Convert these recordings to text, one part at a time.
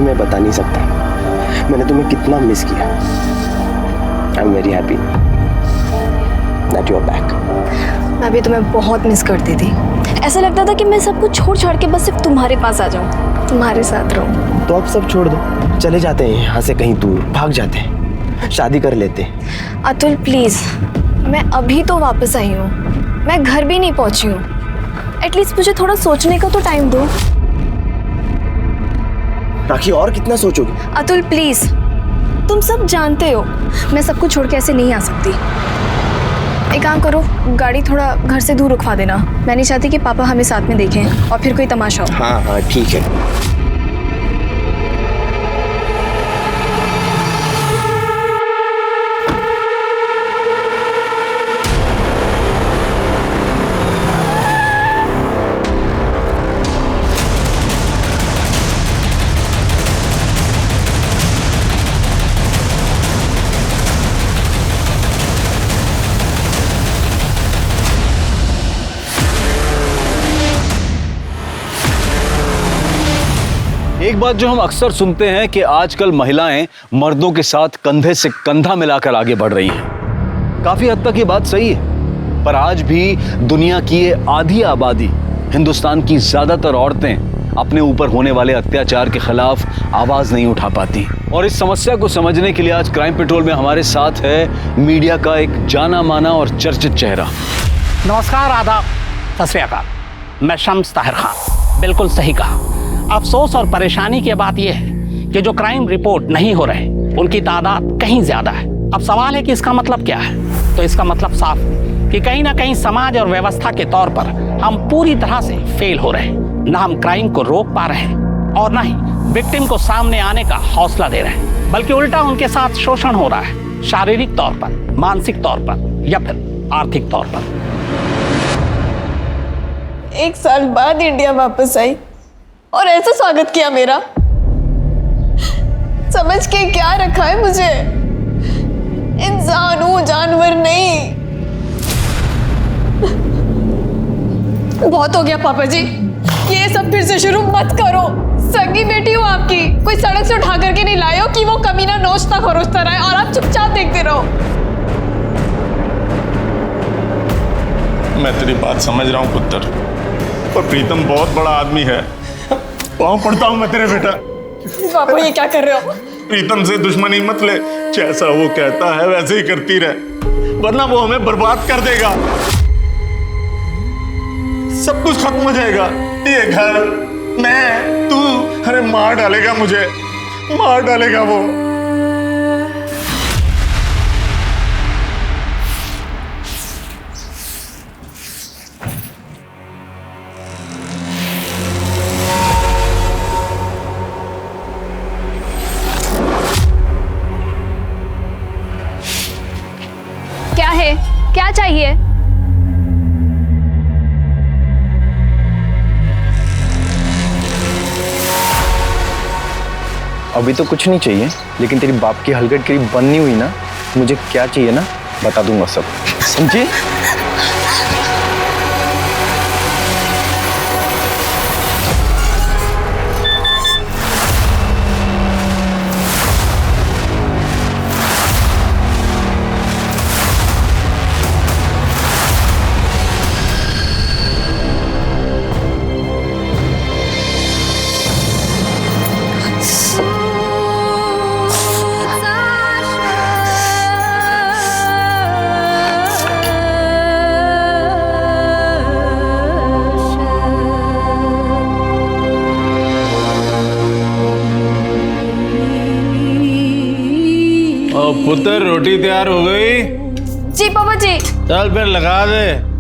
राखी मैं बता नहीं सकता मैंने तुम्हें कितना मिस किया। I am very happy that you are back. मैं भी तुम्हें बहुत मिस करती थी। ऐसा लगता था कि मैं सब कुछ छोड़ छाड़ के बस सिर्फ तुम्हारे पास आ जाऊं, तुम्हारे साथ रहूं। तो अब सब छोड़ दो, चले जाते हैं यहाँ से कहीं दूर, भाग जाते हैं, शादी कर लेते हैं। अतुल प्लीज, मैं अभी तो वापस आई हूँ, मैं घर भी नहीं पहुंची हूँ। एटलीस्ट मुझे थोड़ा सोचने का तो टाइम दो। राखी और कितना सोचोगे? अतुल प्लीज, तुम सब जानते हो मैं सब कुछ छोड़ के ऐसे नहीं आ सकती। एक काम करो, गाड़ी थोड़ा घर से दूर रुकवा देना। मैं नहीं चाहती कि पापा हमें साथ में देखें और फिर कोई तमाशा हो। हाँ हाँ ठीक है। एक बात जो हम अक्सर सुनते हैं कि आजकल महिलाएं मर्दों के साथ कंधे से कंधा मिलाकर आगे बढ़ रही हैं। काफी हद तक ये बात सही है, पर आज भी दुनिया की ये आधी आबादी, हिंदुस्तान की ज्यादातर औरतें अपने ऊपर होने वाले अत्याचार के खिलाफ आवाज नहीं उठा पाती। और इस समस्या को समझने के लिए आज क्राइम पेट्रोल में हमारे साथ है मीडिया का एक जाना माना और चर्चित चेहरा। नमस्कार, आदाब, सत श्री अकाल। मैं शम्स ताहिर खान। बिल्कुल सही कहा। अफसोस और परेशानी की बात यह है कि जो क्राइम रिपोर्ट नहीं हो रहे उनकी तादाद कहीं ज्यादा है। अब सवाल है कि इसका मतलब क्या है? तो इसका मतलब साफ कि कहीं ना कहीं समाज और व्यवस्था के तौर पर हम पूरी तरह से फेल हो रहे हैं। न हम क्राइम को रोक पा रहे हैं और न ही विक्टिम को सामने आने का हौसला दे रहे हैं, बल्कि उल्टा उनके साथ शोषण हो रहा है, शारीरिक तौर पर, मानसिक तौर पर या फिर आर्थिक तौर पर। 1 साल बाद इंडिया वापस आई और ऐसा स्वागत किया मेरा। समझ के क्या रखा है मुझे? इंसान हूं, जानवर नहीं। बहुत हो गया पापा जी, ये सब फिर से शुरू मत करो। सगी बेटी हूं आपकी, कोई सड़क से उठा करके नहीं लाए हो कि वो कमीना नोचता खरोचता रहे और आप चुपचाप देखते रहो। मैं तेरी बात समझ रहा हूं पुत्र, पर प्रीतम बहुत बड़ा आदमी है। पाँव पड़ता हूं मैं तेरे बेटा। पापा ये क्या कर रहे हो? प्रीतम से दुश्मनी मत ले, जैसा वो कहता है वैसे ही करती रहे, वरना वो हमें बर्बाद कर देगा। सब कुछ खत्म हो जाएगा, ये घर, मैं, तू, अरे मार डालेगा मुझे, मार डालेगा वो। क्या चाहिए? अभी तो कुछ नहीं चाहिए, लेकिन तेरी बाप की हलगर्जीगिरी बंद नहीं हुई ना, मुझे क्या चाहिए ना बता दूंगा सब, समझी? पुत्र रोटी तैयार हो गई? जी पापा जी। चल फिर लगा दे।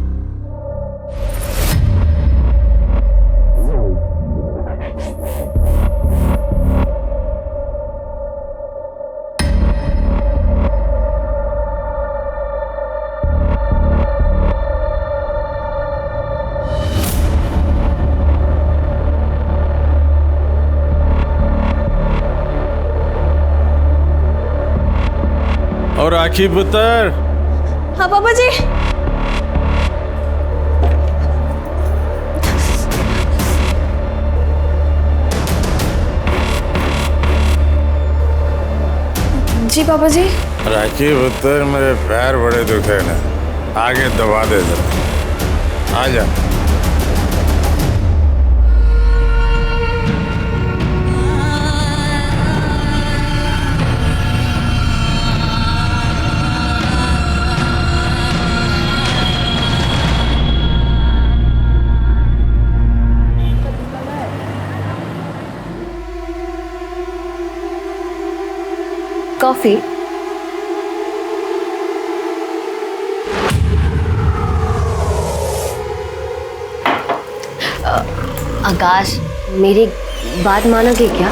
और राखी पुत्र। हाँ पापा जी। जी पापा जी। राखी पुत्र, मेरे पैर बड़े दुखे ना, आगे दबा दे जरा, आ जा। कॉफी। आकाश, मेरी बात मानोगे क्या?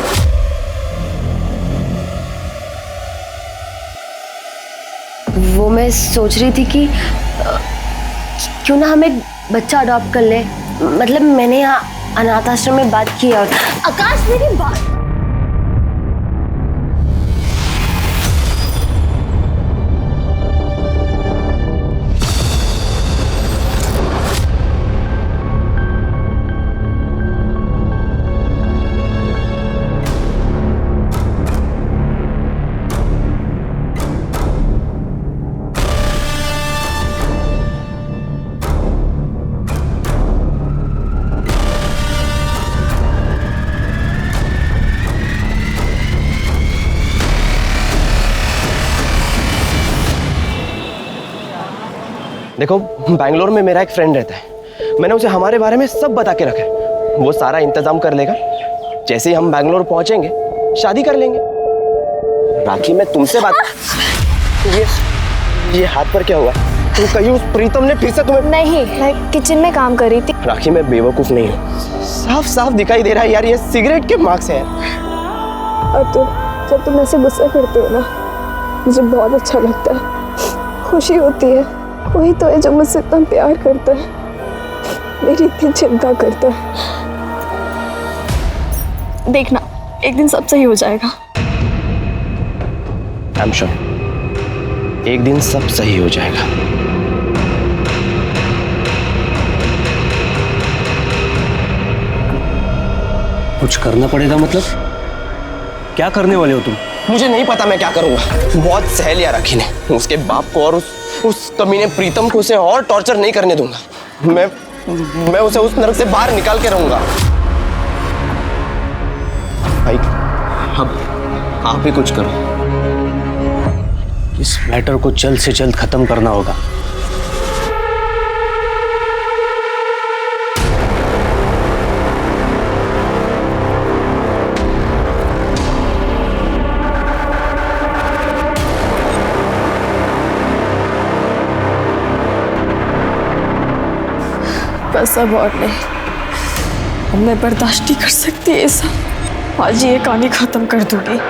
वो मैं सोच रही थी कि क्यों ना हम एक बच्चा अडॉप्ट कर ले। मतलब मैंने यहाँ अनाथ आश्रम में बात की और आकाश मेरी बात। देखो, बैंगलोर में मेरा एक फ्रेंड रहता है। मैंने उसे हमारे बारे में सब बता के रखा है। वो सारा इंतजाम कर लेगा। जैसे ही हम बैंगलोर पहुंचेंगे शादी कर लेंगे। राखी, मैं तुमसे बात ये हाथ पर क्या हुआ? तो कहीं उस प्रीतम ने फिर से तुम्हें? नहीं, मैं किचन में काम कर रही थी। राखी, मैं बेवकूफ नहीं हूँ। साफ साफ दिखाई दे रहा है यार, ये सिगरेट के मार्क्स हैं। और जब तुम ऐसे गुस्सा करते हो ना, मुझे बहुत अच्छा लगता है, खुशी होती है। वही तो है जो मुझसे इतना प्यार करता है, मेरी इतनी चिंता करता है। देखना, एक दिन सब सही हो जाएगा। आई एम श्योर, एक दिन सब सही हो जाएगा। कुछ करना पड़ेगा मतलब? क्या करने वाले हो तुम? मुझे नहीं पता मैं क्या करूंगा। बहुत सह लिया राखी ने। उसके बाप को और उस कमीने प्रीतम को उसे और टॉर्चर नहीं करने दूंगा। मैं उसे उस नरक से बाहर निकाल के रहूंगा। भाई, अब आप भी कुछ करो। इस मैटर को जल्द से जल्द खत्म करना होगा। बस अब और नहीं, अब मैं बर्दाश्त नहीं कर सकती ये सब। आज ये कहानी खत्म कर दूंगी।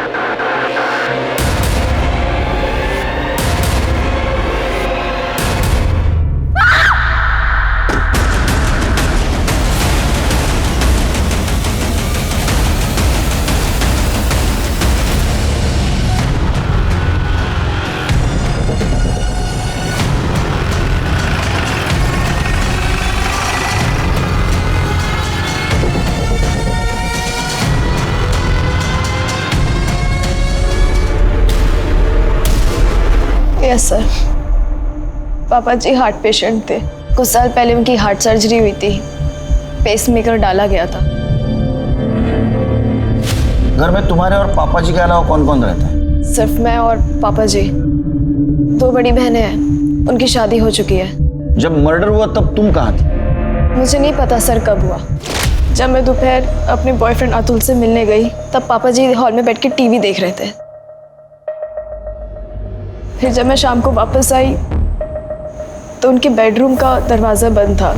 यस सर, पापा जी हार्ट पेशेंट थे। कुछ साल पहले उनकी हार्ट सर्जरी हुई थी, पेसमेकर डाला गया था। घर में तुम्हारे और पापा जी के अलावा कौन कौन रहता है? सिर्फ मैं और पापा जी। 2 बड़ी बहनें हैं, उनकी शादी हो चुकी है। जब मर्डर हुआ तब तुम कहाँ थी? मुझे नहीं पता सर कब हुआ। जब मैं दोपहर अपने बॉयफ्रेंड अतुल से मिलने गई, तब पापा जी हॉल में बैठ के टीवी देख रहे थे। फिर जब मैं शाम को वापस आई तो उनके बेडरूम का दरवाज़ा बंद था,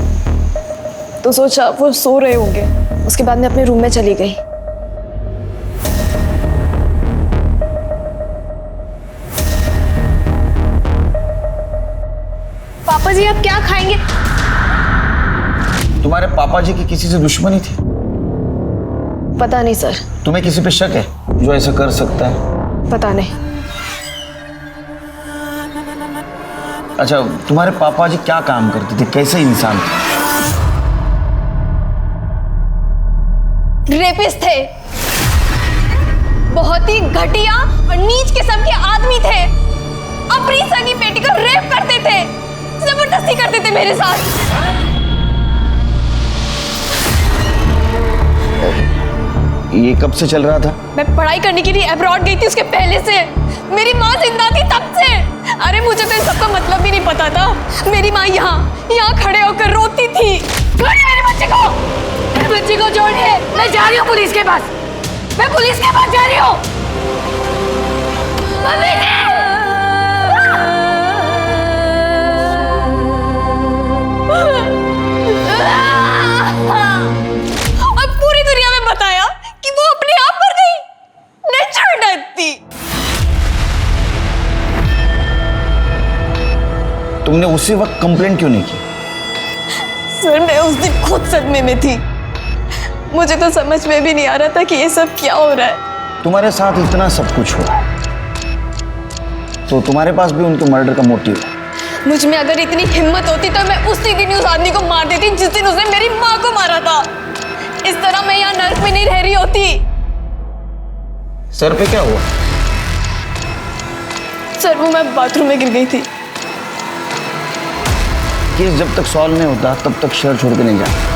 तो सोचा वो सो रहे होंगे। उसके बाद मैं अपने रूम में चली गई। पापा जी आप क्या खाएंगे? तुम्हारे पापा जी की किसी से दुश्मनी थी? पता नहीं सर। तुम्हें किसी पे शक है जो ऐसा कर सकता है? पता नहीं। अच्छा, तुम्हारे पापा जी क्या काम करते थे, कैसे इंसान थे? रेपिस्ट थे। बहुत ही घटिया और नीच किस्म के आदमी थे। अपनी सगी बेटी को रेप करते थे, जबरदस्ती करते थे मेरे साथ। ये कब से चल रहा था? मैं पढ़ाई करने के लिए अब्रॉड गई थी उसके पहले से। मेरी माँ जिंदा थी तब से। अरे मुझे तो इन सबका मतलब भी नहीं पता था। मेरी माँ यहाँ खड़े होकर रोती थी। छोड़िए मेरे बच्चे को छोड़िए। मैं जा रही हूँ पुलिस के पास। मैं पुलिस के पास जा रही हूँ। और पूरी दुनिया में बताया कि वो अपने आप मर गई। नेचुरल डेथ थी। तुमने उसी वक्त कंप्लेंट क्यों नहीं की? सर मैं उस दिन खुद सदमे में थी। मुझे तो समझ में भी नहीं आ रहा था कि ये सब क्या हो रहा है। तुम्हारे साथ इतना सब कुछ हो रहा है तो तुम्हारे पास भी उनके मर्डर का मोटिव है। मुझ में अगर इतनी हिम्मत होती तो मैं उसी दिन उस आदमी को मार देती जिस दिन उसने मेरी माँ को मारा था। इस तरह मैं यहाँ नर्क में नहीं रह रही होती। सर पे क्या हुआ? सर वो मैं बाथरूम में गिर गई थी। केस जब तक सॉल्व नहीं होता तब तक शहर छोड़ के नहीं जाना।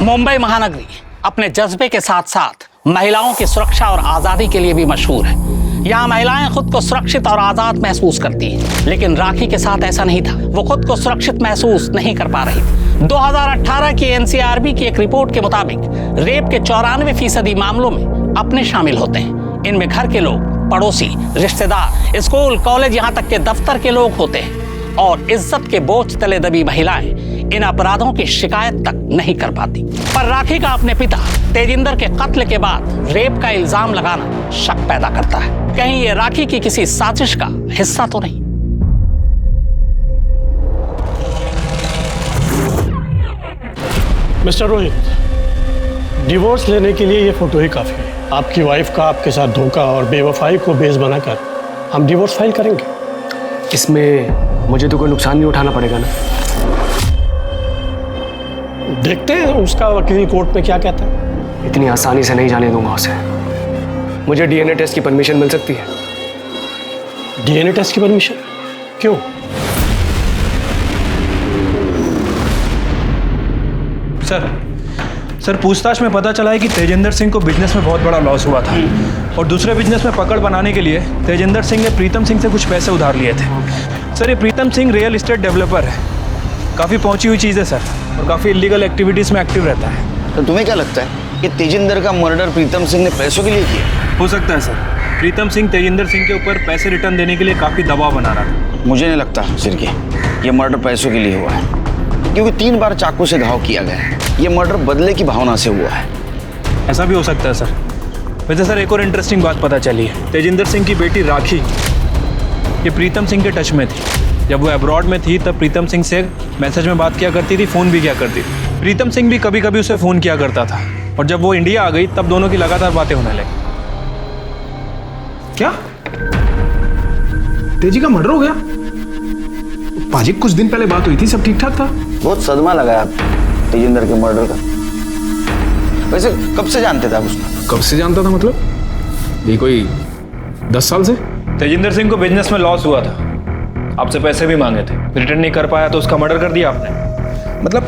मुंबई महानगरी अपने जज्बे के साथ साथ महिलाओं की सुरक्षा और आजादी के लिए भी मशहूर है। यहाँ महिलाएं खुद को सुरक्षित और आजाद महसूस करती हैं, लेकिन राखी के साथ ऐसा नहीं था। वो खुद को सुरक्षित महसूस नहीं कर पा रही थी। 2018 की एनसीआरबी की एक रिपोर्ट के मुताबिक रेप के 94% मामलों में अपने शामिल होते हैं। इनमें घर के लोग, पड़ोसी, रिश्तेदार, स्कूल, कॉलेज, यहाँ तक के दफ्तर के लोग होते हैं। और इज्जत के बोझ तले दबी महिलाएं इन अपराधों की शिकायत तक नहीं कर पाती। पर राखी का अपने पिता तेजिंदर के कत्ल के बाद रेप का इल्जाम लगाना शक पैदा करता है। कहीं ये राखी की किसी साजिश का हिस्सा तो नहीं? मिस्टर रोहित, डिवोर्स लेने के लिए ये फोटो ही काफी है। आपकी वाइफ का आपके साथ धोखा और बेवफाई को बेस बनाकर हम डिवोर्स फाइल करेंगे। इसमें मुझे तो कोई नुकसान नहीं उठाना पड़ेगा ना? देखते हैं उसका वकील कोर्ट में क्या कहता है। इतनी आसानी से नहीं जाने दूंगा उसे। मुझे डीएनए टेस्ट की परमिशन मिल सकती है? डीएनए टेस्ट की परमिशन? क्यों? सर पूछताछ में पता चला है कि तेजिंदर सिंह को बिजनेस में बहुत बड़ा लॉस हुआ था और दूसरे बिजनेस में पकड़ बनाने के लिए तेजिंदर सिंह ने प्रीतम सिंह से कुछ पैसे उधार लिए थे। सर ये Pritam Singh real estate developer है, काफ़ी पहुंची हुई चीज़ है सर, और काफ़ी इलीगल एक्टिविटीज़ में एक्टिव रहता है। तो तुम्हें क्या लगता है कि तेजिंदर का मर्डर प्रीतम सिंह ने पैसों के लिए किया? हो सकता है सर, प्रीतम सिंह तेजिंदर सिंह के ऊपर पैसे रिटर्न देने के लिए काफ़ी दबाव बना रहा था। मुझे नहीं लगता सिरके ये मर्डर पैसों के लिए हुआ है, क्योंकि 3 बार चाकू से घाव किया गया है। ये मर्डर बदले की भावना से हुआ है। ऐसा भी हो सकता है सर। वैसे सर एक और इंटरेस्टिंग बात पता चली है। तेजिंदर सिंह की बेटी राखी ये प्रीतम सिंह के टच में थी। जब वो अब्रॉड में थी तब प्रीतम सिंह से मैसेज में बात किया करती थी, फ़ोन भी किया करती थी। प्रीतम सिंह भी कभी कभी उसे फ़ोन किया करता था, और जब वो इंडिया आ गई तब दोनों की लगातार बातें होने लगी। क्या तेजी का मर्डर हो गया? पाजी कुछ दिन पहले बात हुई थी, सब ठीक ठाक था। बहुत सदमा लगा आप तेजिंदर के मर्डर का। वैसे कब से जानते थे आप उसको? कब से जानता था मतलब? ये कोई 10 साल से। तेजिंदर सिंह को बिजनेस में लॉस हुआ था, आपसे पैसे भी मांगे थे, रिटर्न नहीं कर पाया तो उसका मर्डर कर दिया आपने। मतलब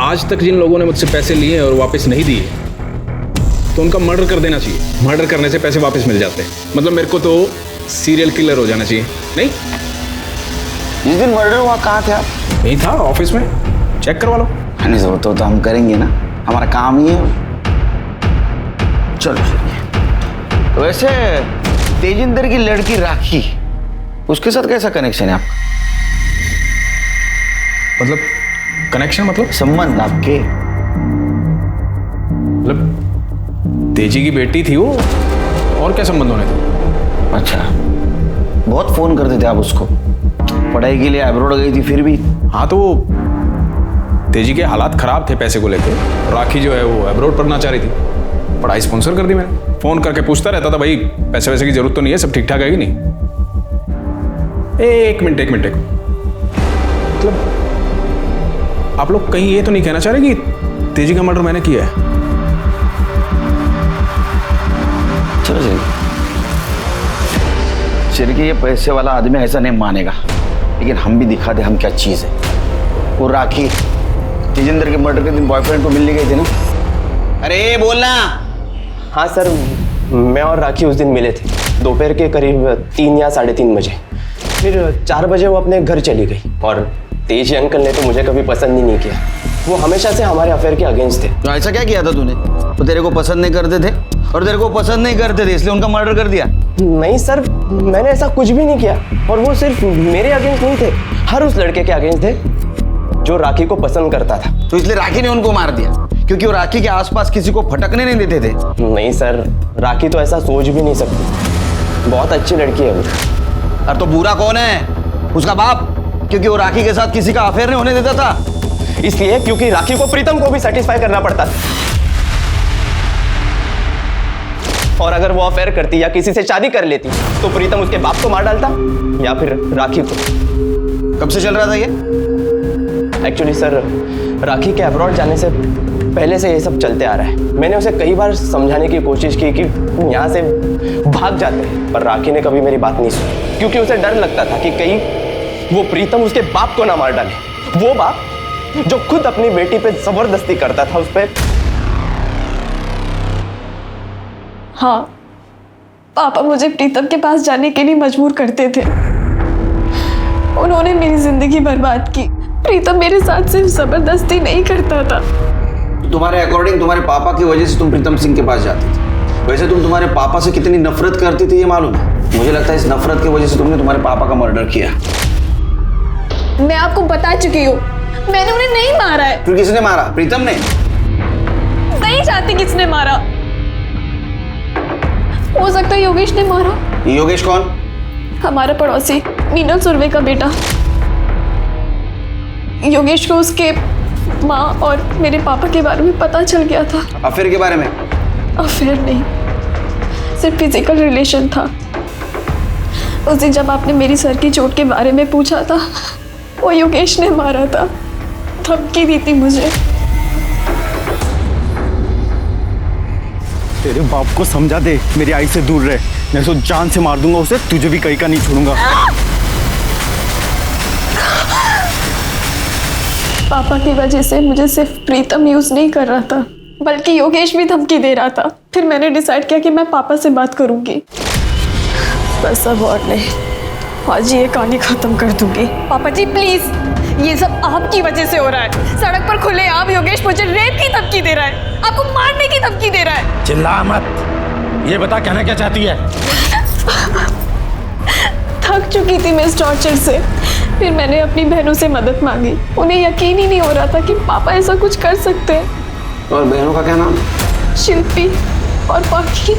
आज तक जिन लोगों ने मुझसे पैसे लिए और वापस नहीं दिए तो उनका मर्डर कर देना चाहिए। मर्डर करने से पैसे वापस मिल जाते हैं। मतलब मेरे को तो सीरियल किलर हो जाना चाहिए। नहीं, जिस दिन मर्डर हुआ कहाँ थे आप? नहीं था, ऑफिस में। चेक करवा लो। नहीं तो हम करेंगे ना, हमारा काम ही है। चलो वैसे तेजिंदर की लड़की राखी, उसके साथ कैसा कनेक्शन है आपका? मतलब कनेक्शन मतलब संबंध आपके? मतलब तेजी की बेटी थी वो, और क्या संबंध होने थे? अच्छा, बहुत फोन करते थे आप उसको? पढ़ाई के लिए अब्रॉड गई थी फिर भी? हाँ, तो वो तेजी के हालात खराब थे पैसे को लेके। राखी जो है वो अब्रॉड पढ़ना चाह रही थी, पढ़ाई स्पॉन्सर कर दी मैंने। फोन करके पूछता रहता था, भाई पैसे वैसे की जरूरत तो नहीं है, सब ठीक ठाक है कि नहीं। एक मिनट मतलब आप लोग कहीं ये तो नहीं कहना चाह रहे कि तेजी का मर्डर मैंने किया है? चलो चिरकी, ये पैसे वाला आदमी ऐसा नहीं मानेगा, लेकिन हम भी दिखा दे हम क्या चीज है। वो राखी तेजिंदर के मर्डर के दिन बॉयफ्रेंड को मिलने गए थे ना? अरे बोलना। हाँ सर, मैं और राखी उस दिन मिले थे दोपहर के करीब 3 या 3:30 बजे। फिर 4 बजे वो अपने घर चली गई और तेजी अंकल ने तो मुझे कभी पसंद ही नहीं किया। वो हमेशा से हमारे अफेयर के अगेंस्ट थे। तो ऐसा क्या किया था तूने? वो तेरे को पसंद नहीं करते थे और तेरे को पसंद नहीं करते थे इसलिए उनका मर्डर कर दिया? नहीं सर, मैंने ऐसा कुछ भी नहीं किया। और वो सिर्फ मेरे अगेंस्ट नहीं थे, हर उस लड़के के अगेंस्ट थे जो राखी को पसंद करता था। तो इसलिए राखी ने उनको मार दिया क्योंकि वो राखी के आसपास किसी को फटकने नहीं देते थे? नहीं सर, राखी तो ऐसा सोच भी नहीं सकती, बहुत अच्छी लड़की है वो। और तो बुरा कौन है? उसका बाप, क्योंकि वो राखी के साथ किसी का अफेयर नहीं होने देता था। इसलिए क्योंकि राखी को प्रीतम को भी सेटिस्फाई करना पड़ता था। और अगर वो अफेयर करती या किसी से शादी कर लेती तो प्रीतम उसके बाप को मार डालता या फिर राखी को। कब से चल रहा था ये? एक्चुअली सर, राखी के अब्रॉड जाने से पहले से ये सब चलते आ रहा है। मैंने उसे कई बार समझाने की कोशिश की कि यहाँ से भाग जाते हैं, पर राखी ने कभी मेरी बात नहीं सुनी क्योंकि उसे डर लगता था कि कहीं वो प्रीतम उसके बाप को ना मार डाले। वो बाप जो खुद अपनी बेटी पे जबरदस्ती करता था उस पर। हाँ, पापा मुझे प्रीतम के पास जाने के लिए मजबूर करते थे। उन्होंने मेरी जिंदगी बर्बाद की। प्रीतम मेरे साथ सिर्फ जबरदस्ती नहीं करता था। तुम्हारे अकॉर्डिंग तुम्हारे पापा की वजह से तुम प्रीतम सिंह के पास जाती थी। वैसे तुम तुम्हारे पापा से कितनी नफरत करती थी ये मालूम है? मुझे लगता है इस नफरत की वजह से तुमने तुम्हारे पापा का मर्डर किया। मैं आपको बता चुकी हूँ, मैंने उन्हें नहीं मारा है। फिर किसने मारा? प्रीतम ने? नहीं जानती किसने मारा। हो सकता है योगेश ने मारा। योगेश कौन? हमारा पड़ोसी मीनल सुरवे का बेटा। योगेश को उसके माँ और मेरे पापा के बारे में पता चल गया था। अफेयर के बारे में? अफेयर नहीं, सिर्फ फिजिकल रिलेशन था। उस दिन जब आपने मेरी सर की चोट के बारे में पूछा था, वो योगेश ने मारा था। धमकी दी थी मुझे। तेरे बाप को समझा दे मेरी आई से दूर रहे, मैं तो जान से मार दूंगा उसे, तुझे भी कहीं का नहीं छोड़ूंगा। पापा की वजह से मुझे सिर्फ प्रीतम यूज नहीं कर रहा था, बल्कि योगेश भी धमकी दे रहा था। फिर मैंने डिसाइड किया कि मैं पापा से बात करूंगी। बस अब और नहीं, आज ये कहानी खत्म कर दूंगी। पापा जी प्लीज, ये सब आपकी वजह से हो रहा है। सड़क पर खुले आम योगेश मुझे रेप की धमकी दे रहा है, आपको मारने की धमकी दे रहा है। चिल्ला मत, ये बता कहना क्या चाहती है? थक चुकी थी मैं इस टॉर्चर से। फिर मैंने अपनी बहनों से मदद मांगी। उन्हें यकीन ही नहीं हो रहा था कि पापा ऐसा कुछ कर सकते हैं। और बहनों का क्या नाम? शिल्पी और पाखी।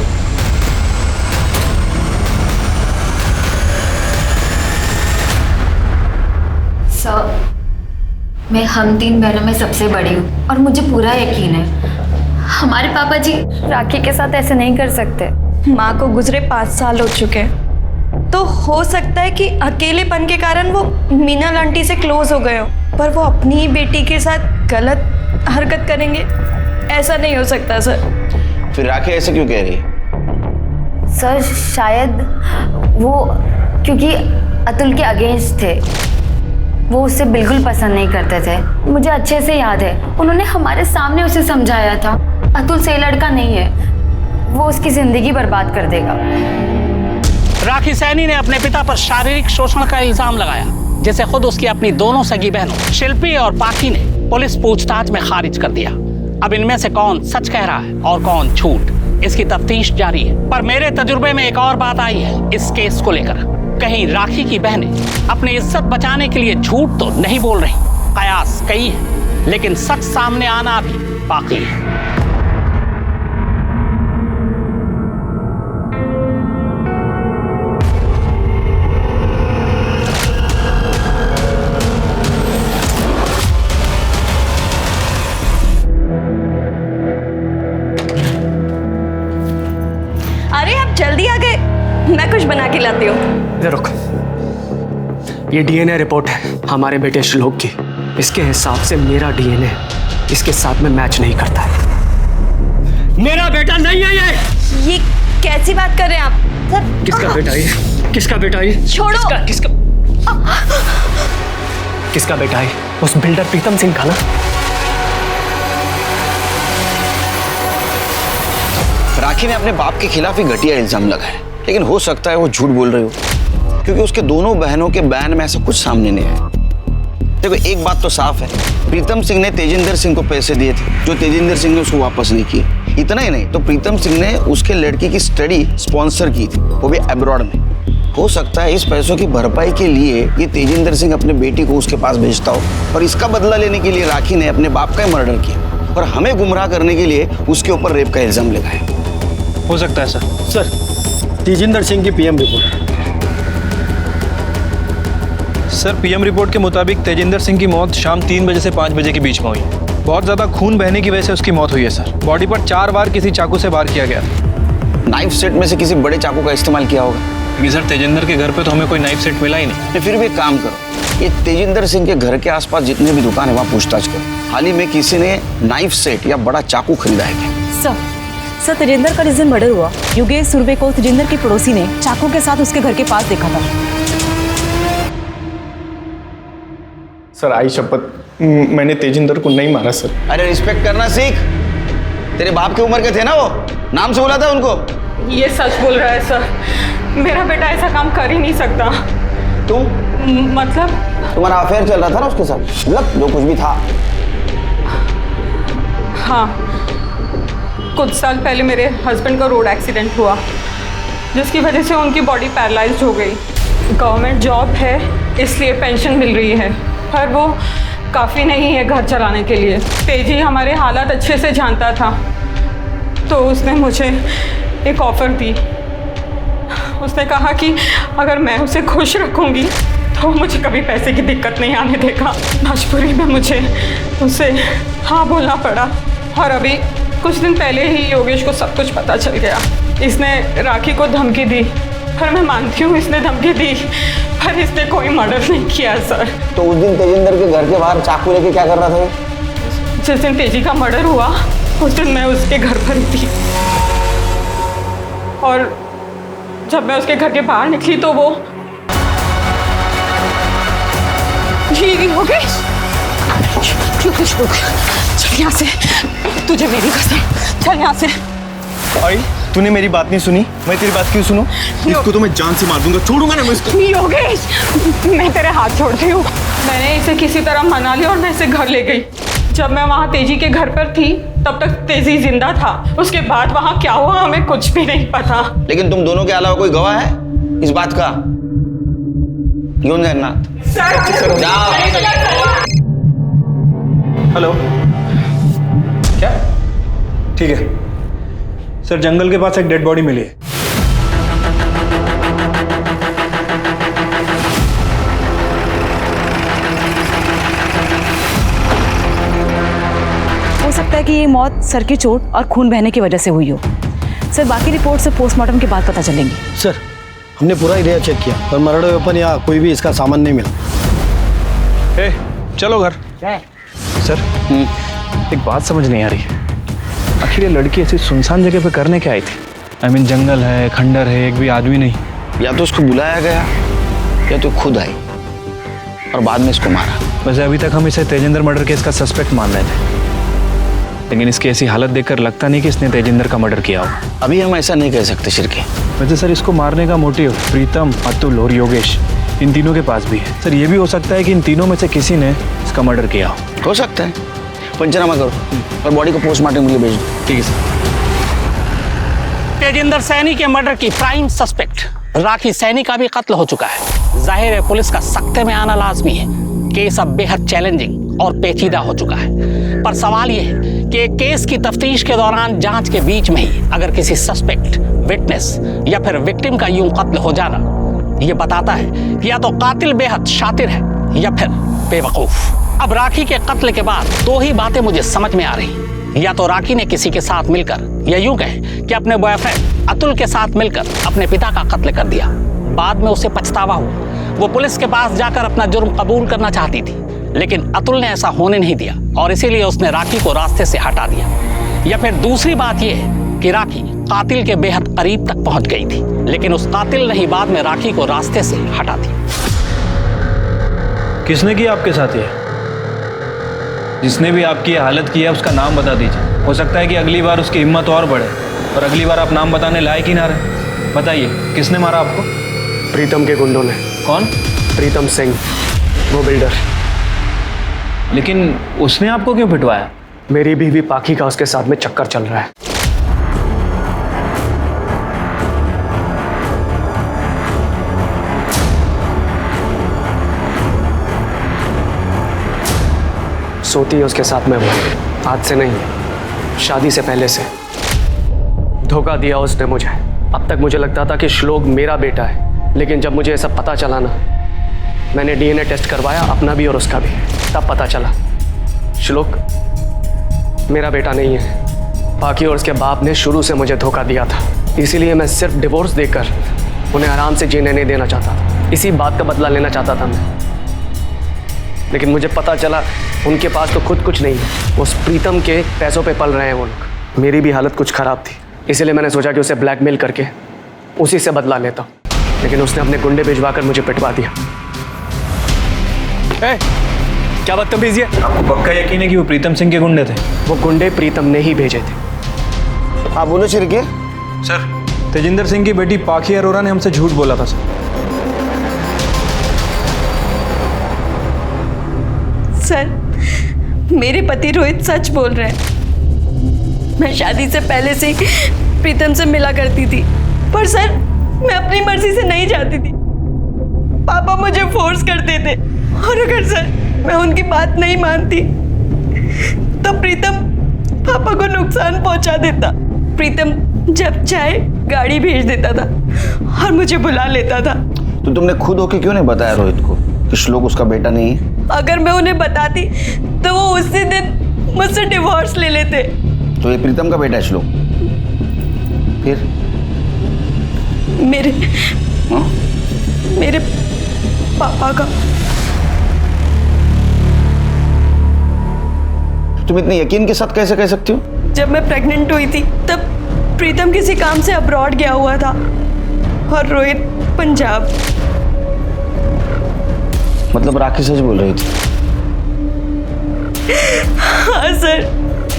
सर, मैं हम 3 बहनों में सबसे बड़ी हूँ और मुझे पूरा यकीन है हमारे पापा जी राखी के साथ ऐसे नहीं कर सकते। माँ को गुजरे 5 साल हो चुके, तो हो सकता है कि अकेलेपन के कारण वो मीनल आंटी से क्लोज हो गए हो, पर वो अपनी ही बेटी के साथ गलत हरकत करेंगे, ऐसा नहीं हो सकता सर। फिर राखी ऐसे क्यों कह रही है? सर शायद वो क्योंकि अतुल के अगेंस्ट थे, वो उसे बिल्कुल पसंद नहीं करते थे। मुझे अच्छे से याद है, उन्होंने हमारे सामने उसे समझाया था अतुल सही लड़का नहीं है, वो उसकी जिंदगी बर्बाद कर देगा। राखी सैनी ने अपने पिता पर शारीरिक शोषण का इल्जाम लगाया, जिसे खुद उसकी अपनी दोनों सगी बहनों शिल्पी और पाखी ने पुलिस पूछताछ में खारिज कर दिया। अब इनमें से कौन सच कह रहा है और कौन झूठ, इसकी तफ्तीश जारी है। पर मेरे तजुर्बे में एक और बात आई है इस केस को लेकर। कहीं राखी की बहनें अपनी इज्जत बचाने के लिए झूठ तो नहीं बोल रही। कयास कई है, लेकिन सच सामने आना भी बाकी है। अरे आप जल्दी आ गए, मैं कुछ बना के लाती हूँ। इधर रुक, ये डीएनए रिपोर्ट है हमारे बेटे श्लोक की। इसके हिसाब से मेरा डीएनए इसके साथ में मैच नहीं करता है। मेरा बेटा नहीं है ये। कैसी बात कर रहे हैं आप सर? किसका बेटा है? किसका बेटा है? छोड़ो। किसका बेटा है? उस बिल्डर प्रीतम सिंह का ना? राखी ने अपने बाप के खिलाफ ही घटिया इल्जाम लगाया, लेकिन हो सकता है वो झूठ बोल रही हो, क्योंकि उसके दोनों बहनों के बयान में ऐसा कुछ सामने नहीं आया। देखो एक बात तो साफ है, प्रीतम सिंह ने तेजिंदर सिंह को पैसे दिए थे जो तेजिंदर सिंह ने उसको वापस नहीं किए। इतना ही नहीं तो प्रीतम सिंह ने उसके लड़की की स्टडी स्पॉन्सर की थी, वो भी अब्रॉड में। हो सकता है इस पैसों की भरपाई के लिए ये तेजिंदर सिंह अपने बेटी को उसके पास भेजता हो और इसका बदला लेने के लिए राखी ने अपने बाप का ही मर्डर किया और हमें गुमराह करने के लिए उसके ऊपर रेप का इल्जाम लगाया। हो सकता है सर। सर तेजिंदर सिंह की PM report. Sir PM report के मुताबिक तेजिंदर सिंह की मौत शाम 3 बजे से 5 बजे के बीच में हुई। बहुत ज़्यादा खून बहने की वजह से उसकी मौत हुई है सर। बॉडी पर 4 बार किसी चाकू से वार किया गया था। नाइफ सेट में से किसी बड़े चाकू का इस्तेमाल किया होगा? लेकिन सर तेजिंदर के घर पे तो हमें कोई नाइफ सेट मिला ही नहीं। फिर भी एक काम करो, ये तेजिंदर सिंह के घर के आसपास जितने भी दुकान है वहाँ पूछताछ करो। हाल ही में किसी ने नाइफ सेट या बड़ा चाकू खरीदा है क्या? सर तेजिंदर का जिस दिन मर्डर हुआ, योगेश सुरवे को तेजिंदर की पड़ोसी ने चाकू के साथ उसके घर के पास देखा था। सर आई शपथ मैंने तेजिंदर को नहीं मारा सर। अरे रिस्पेक्ट करना सीख, तेरे बाप की उम्र के थे ना वो, नाम से बोला था उनको। ये सच बोल रहा है सर, मेरा बेटा ऐसा काम कर ही नहीं सकता। तुम मतलब तुम्हारा अफेयर चल रहा था ना उसके साथ, मतलब जो कुछ भी था। हाँ, कुछ साल पहले मेरे हस्बैंड का रोड एक्सीडेंट हुआ जिसकी वजह से उनकी बॉडी पैरालाइज्ड हो गई। गवर्नमेंट जॉब है इसलिए पेंशन मिल रही है, पर वो काफ़ी नहीं है घर चलाने के लिए। तेजी हमारे हालात अच्छे से जानता था तो उसने मुझे एक ऑफ़र दी। उसने कहा कि अगर मैं उसे खुश रखूँगी तो मुझे कभी पैसे की दिक्कत नहीं आने देगा। मजबूरी में मुझे उसे हाँ बोलना पड़ा और अभी कुछ दिन पहले ही योगेश को सब कुछ पता चल गया। इसने राखी को धमकी दी, पर मैं मानती हूँ इसने धमकी दी, पर इसने कोई मर्डर नहीं किया सर। तो उस दिन तेजिंदर के घर के बाहर चाकू लेके क्या कर रहा था? जिस दिन तेजी का मर्डर हुआ उस दिन मैं उसके घर पर ही थी और जब मैं उसके घर के बाहर निकली तो वो योगेश चल यहाँ से, तुझे मेरी कसम, चल यहाँ से। आई तूने मेरी बात नहीं सुनी, मैं तेरी बात क्यों सुनूं? इसको तो मैं जान से मार दूंगा, छोड़ूंगा ना मैं इसको। योगेश मैं तेरे हाथ छोड़ती हूँ। मैंने इसे किसी तरह मना लिया और मैं इसे घर ले गई। जब मैं वहाँ तेजी के घर पर थी तब तक तेजी जिंदा था, उसके बाद वहाँ क्या हुआ हमें कुछ भी नहीं पता। लेकिन तुम दोनों के अलावा कोई गवाह है इस बात का? यूं जगन्नाथ जाओ। हेलो, क्या? ठीक है सर, जंगल के पास एक डेड बॉडी मिली है। हो सकता है कि ये मौत सर की चोट और खून बहने की वजह से हुई हो। सर बाकी रिपोर्ट से पोस्टमार्टम के बाद पता चलेंगी। सर हमने पूरा एरिया चेक किया पर मर्डर वेपन या कोई भी इसका सामान नहीं मिला। चलो घर। सर एक बात समझ नहीं आ रही है, आखिर ये लड़की ऐसी सुनसान जगह पे करने क्या आई थी? आई मीन जंगल है, खंडर है, एक भी आदमी नहीं। या तो उसको बुलाया गया या तो खुद आई और बाद में इसको मारा। वैसे अभी तक हम इसे तेजिंदर मर्डर केस का सस्पेक्ट मान रहे थे, लेकिन इसकी ऐसी हालत देखकर लगता नहीं कि इसने तेजिंदर का मर्डर किया होगा। अभी हम ऐसा नहीं कह सकते शिरके। वैसे सर इसको मारने का मोटिव प्रीतम, अतुल और योगेश इन तीनों के पास भी है। सर ये भी हो सकता है कि इन तीनों में से किसी ने इसका मर्डर किया हो सकता है। पंचनामा करो और बॉडी को पोस्टमार्टम के लिए भेज दो। ठीक है सर। तेजिंदर सैनी के मर्डर की प्राइम सस्पेक्ट राखी सैनी का भी कत्ल हो चुका है। जाहिर है पुलिस का सख्ते में आना लाजमी है। केस अब बेहद चैलेंजिंग और पेचीदा हो चुका है, पर सवाल यह है कि केस की तफ्तीश के दौरान जांच के बीच में ही अगर किसी सस्पेक्ट, विटनेस या फिर विक्टिम का यूं कत्ल हो जाना, यह बताता है कि या तो कातिल बेहद शातिर है या फिर बेवकूफ। अब राखी के कत्ल के बाद दो ही बातें मुझे समझ में आ रही। या तो राखी ने किसी के साथ मिलकर, या यूं कहें कि अपने बॉयफ्रेंड अतुल के साथ मिलकर अपने पिता का कत्ल कर दिया। बाद में उसे पछतावा हुआ, वो पुलिस के पास जाकर अपना जुर्म कबूल करना चाहती थी, लेकिन अतुल ने ऐसा होने नहीं दिया और इसीलिए उसने राखी को रास्ते से हटा दिया। या फिर दूसरी बात यह है कि राखी कातिल के बेहद करीब तक पहुंच गई थी, लेकिन उस कातिल ने ही बाद में राखी को रास्ते से हटा दिया। किसने किया आपके साथ ये? जिसने भी आपकी ये हालत की है उसका नाम बता दीजिए। हो सकता है कि अगली बार उसकी हिम्मत और बढ़े और अगली बार आप नाम बताने लायक ही ना रहे। बताइए, किसने मारा आपको? प्रीतम के गुंडों ने। कौन? प्रीतम सिंह, वो बिल्डर। लेकिन उसने आपको क्यों पिटवाया? मेरी बीवी पाखी का उसके साथ में चक्कर चल रहा है। सोती है उसके साथ में वो, आज से नहीं, शादी से पहले से। धोखा दिया उसने मुझे। अब तक मुझे लगता था कि श्लोक मेरा बेटा है, लेकिन जब मुझे ये सब पता चला ना, मैंने डीएनए टेस्ट करवाया, अपना भी और उसका भी, तब पता चला श्लोक मेरा बेटा नहीं है। पाखी और उसके बाप ने शुरू से मुझे धोखा दिया था, इसीलिए मैं सिर्फ डिवोर्स देकर उन्हें आराम से जीने नहीं देना चाहता था। इसी बात का बदला लेना चाहता था मैं, लेकिन मुझे पता चला उनके पास तो खुद कुछ नहीं है। उस प्रीतम के पैसों पे पल रहे हैं वो लोग। मेरी भी हालत कुछ ख़राब थी, इसीलिए मैंने सोचा कि उसे ब्लैकमेल करके उसी से बदला लेता हूँ, लेकिन उसने अपने गुंडे भिजवा कर मुझे पिटवा दिया। क्या बदतमीजी है? आपको पक्का यकीन है कि वो प्रीतम सिंह के गुंडे थे? वो गुंडे प्रीतम ने ही भेजे थे। आप बोलो छिड़के। सर, तेजिंदर सिंह की बेटी पाखी अरोरा ने हमसे झूठ बोला था सर। सर, मेरे पति रोहित सच बोल रहे हैं। मैं शादी से पहले से ही प्रीतम से मिला करती थी, पर सर मैं अपनी मर्जी से नहीं जाती थी। पापा मुझे फोर्स करते थे, और अगर सर मैं उनकी बात नहीं मानती तो प्रीतम पापा को नुकसान पहुंचा देता। प्रीतम जब चाहे गाड़ी भेज देता था और मुझे बुला लेता था। तो तुमने खुद होके क्यों नहीं बताया रोहित को कि श्लोक उसका बेटा नहीं है? अगर मैं उन्हें बताती तो वो उसी दिन मुझसे डिवोर्स ले लेते। तो ये प्रीतम का बेटा है श्लोक? फिर मेरे पापा का। तुम इतने यकीन के साथ कैसे कह सकती हो? जब मैं प्रेग्नेंट हुई थी तब प्रीतम किसी काम से अब्रॉड गया हुआ था और रोहित पंजाब। मतलब राखी सच बोल रही थी? हाँ सर,